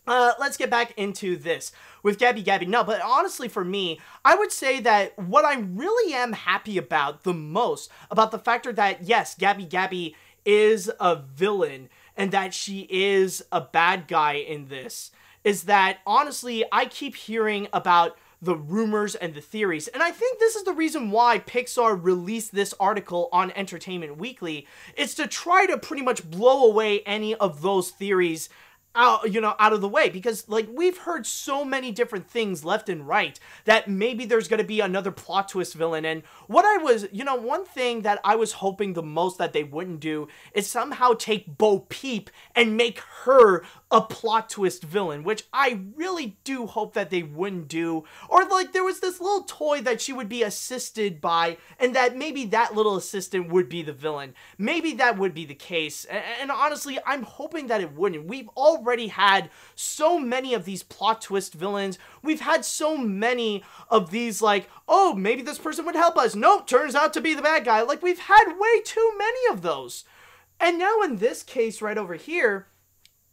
Let's get back into this with Gabby Gabby. No, but honestly for me, I would say that what I really am happy about the most, about the factor that, yes, Gabby Gabby is a villain and that she is a bad guy in this, is that, honestly, I keep hearing about the rumors and the theories, and I think this is the reason why Pixar released this article on Entertainment Weekly, is to try to pretty much blow away any of those theories out of the way, because, like, we've heard so many different things left and right that maybe there's going to be another plot twist villain. And what I was, one thing that I was hoping the most that they wouldn't do is somehow take Bo Peep and make her a plot twist villain, which I really do hope that they wouldn't do. Or, like, there was this little toy that she would be assisted by, and that maybe that little assistant would be the villain. Maybe that would be the case. And honestly, I'm hoping that it wouldn't. We've already had so many of these plot twist villains. We've had so many of these, like, oh, maybe this person would help us. Nope, turns out to be the bad guy. Like, we've had way too many of those. And now in this case right over here,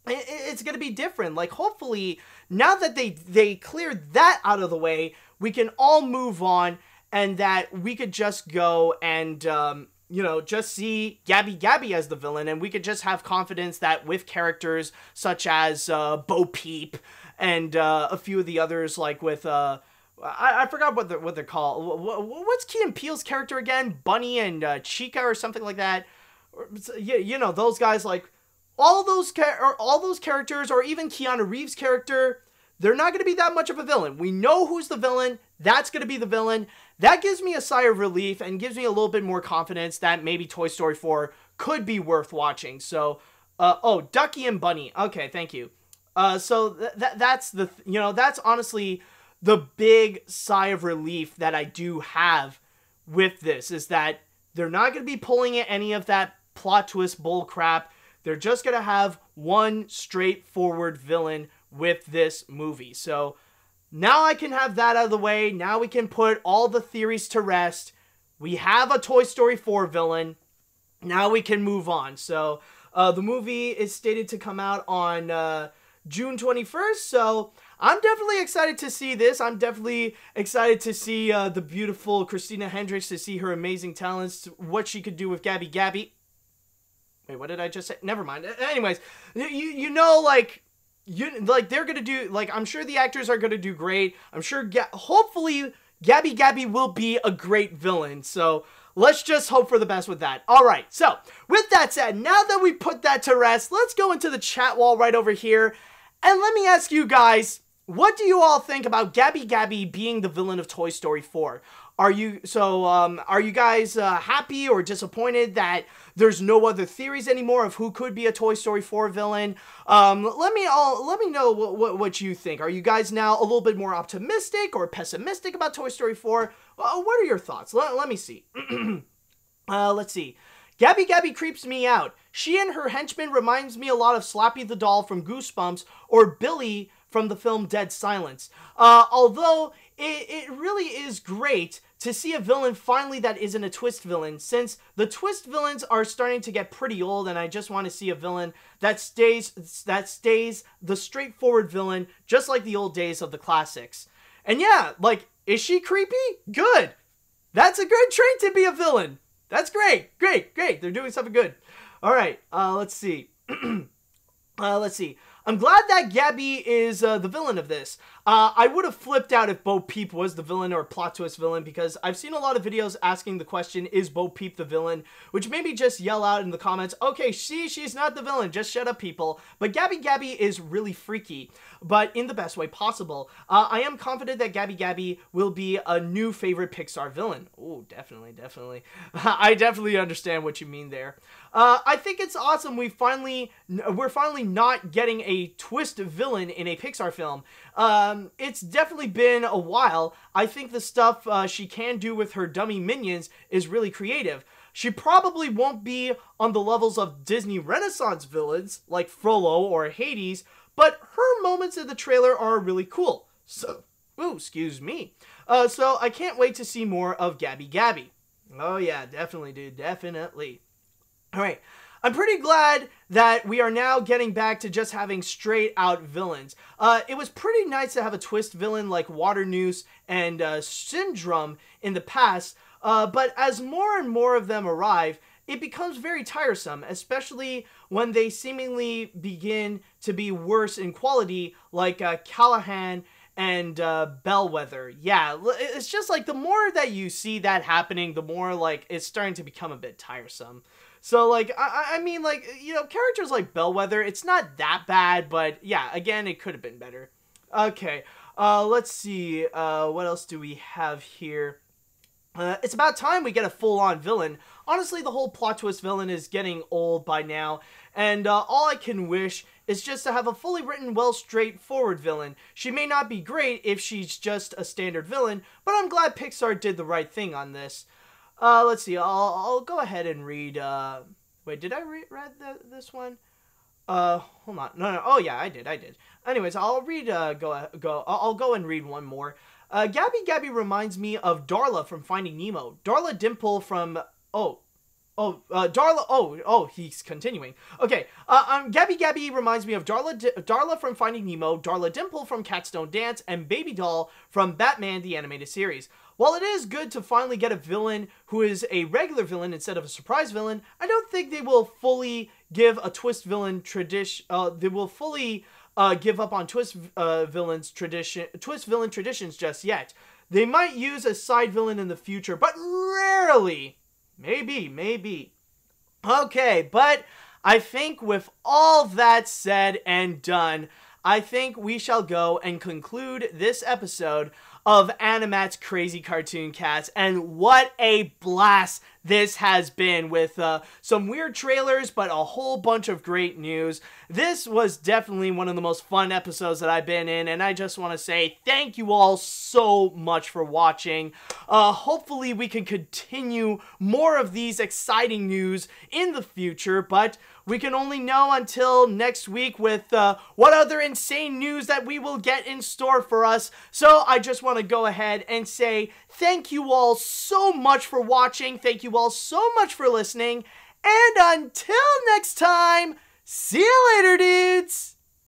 it's going to be different. Like, hopefully, now that they cleared that out of the way, we can all move on, and that we could just go and, just see Gabby Gabby as the villain, and we could just have confidence that with characters such as Bo Peep and a few of the others, like with, I forgot what they're called. What's Key and Peele's character again? Bunny and Chica or something like that. Those guys, like, all those characters, or even Keanu Reeves' character, they're not going to be that much of a villain. We know who's the villain. That's going to be the villain. That gives me a sigh of relief and gives me a little bit more confidence that maybe Toy Story 4 could be worth watching. So, Ducky and Bunny. Okay, thank you. So that's that's honestly the big sigh of relief that I do have with this, is that they're not going to be pulling at any of that plot twist bull crap. They're just going to have one straightforward villain with this movie. So now I can have that out of the way. Now we can put all the theories to rest. We have a Toy Story 4 villain. Now we can move on. So the movie is stated to come out on June 21st. So I'm definitely excited to see this. I'm definitely excited to see the beautiful Christina Hendricks, to see her amazing talents, what she could do with Gabby Gabby. Wait, what did I just say? Never mind. Anyways, they're gonna do, like, I'm sure the actors are gonna do great. I'm sure, hopefully, Gabby Gabby will be a great villain. So let's just hope for the best with that. All right. So with that said, now that we put that to rest, let's go into the chat wall right over here, and let me ask you guys, what do you all think about Gabby Gabby being the villain of Toy Story 4? Are you guys happy or disappointed that there's no other theories anymore of who could be a Toy Story 4 villain? Let me know what you think. Are you guys now a little bit more optimistic or pessimistic about Toy Story 4? What are your thoughts? Let me see. Let's see. Gabby Gabby creeps me out. She and her henchman reminds me a lot of Slappy the Doll from Goosebumps, or Billy from the film Dead Silence. Although it really is great to see a villain finally that isn't a twist villain, since the twist villains are starting to get pretty old, and I just want to see a villain that stays the straightforward villain, just like the old days of the classics. And yeah, like, is she creepy? Good. That's a good trait to be a villain. That's great. Great. They're doing something good. All right, let's see. Let's see. I'm glad that Gabby is the villain of this. I would have flipped out if Bo Peep was the villain or plot twist villain, because I've seen a lot of videos asking the question, is Bo Peep the villain? Which made me just yell out in the comments, okay, she's not the villain, just shut up, people. But Gabby Gabby is really freaky, but in the best way possible. I am confident that Gabby Gabby will be a new favorite Pixar villain. Oh, definitely. I definitely understand what you mean there. I think it's awesome we're finally not getting a twist villain in a Pixar film. It's definitely been a while. I think the stuff she can do with her dummy minions is really creative. She probably won't be on the levels of Disney Renaissance villains like Frollo or Hades, but her moments in the trailer are really cool. So, excuse me. So I can't wait to see more of Gabby Gabby. Oh yeah, definitely, dude, definitely. All right. I'm pretty glad that we are now getting back to just having straight out villains. It was pretty nice to have a twist villain like Water Noose and Syndrome in the past, but as more and more of them arrive, it becomes very tiresome, especially when they seemingly begin to be worse in quality, like Callahan and Bellwether. Yeah, it's just like the more that you see that happening, the more like it's starting to become a bit tiresome. So, like, I mean, like, you know, characters like Bellwether, it's not that bad, but, yeah, again, it could have been better. Okay, let's see, what else do we have here? It's about time we get a full-on villain. Honestly, the whole plot twist villain is getting old by now, and all I can wish is just to have a fully written, well, straightforward villain. She may not be great if she's just a standard villain, but I'm glad Pixar did the right thing on this. Let's see, I'll go ahead and read, wait, did I read this one? Hold on, no, oh yeah, I did. Anyways, I'll read, I'll go and read one more. Gabby Gabby reminds me of Darla from Finding Nemo. Darla Dimple from, Darla, he's continuing. Okay, Gabby Gabby reminds me of Darla from Finding Nemo, Darla Dimple from Cats Don't Dance, and Baby Doll from Batman the Animated Series. While it is good to finally get a villain who is a regular villain instead of a surprise villain, I don't think they will fully give a twist villain tradition. They will fully give up on twist villain traditions just yet. They might use a side villain in the future, but rarely. Maybe. Okay, but I think with all that said and done, I think we shall go and conclude this episode of AniMat's Crazy Cartoon Cast, and what a blast this has been, with some weird trailers, but a whole bunch of great news. This was definitely one of the most fun episodes that I've been in, and I just want to say thank you all so much for watching. Hopefully we can continue more of these exciting news in the future, but we can only know until next week with what other insane news that we will get in store for us. So I just want to go ahead and say thank you all so much for watching. Thank you all so much for listening. And until next time, see you later, dudes!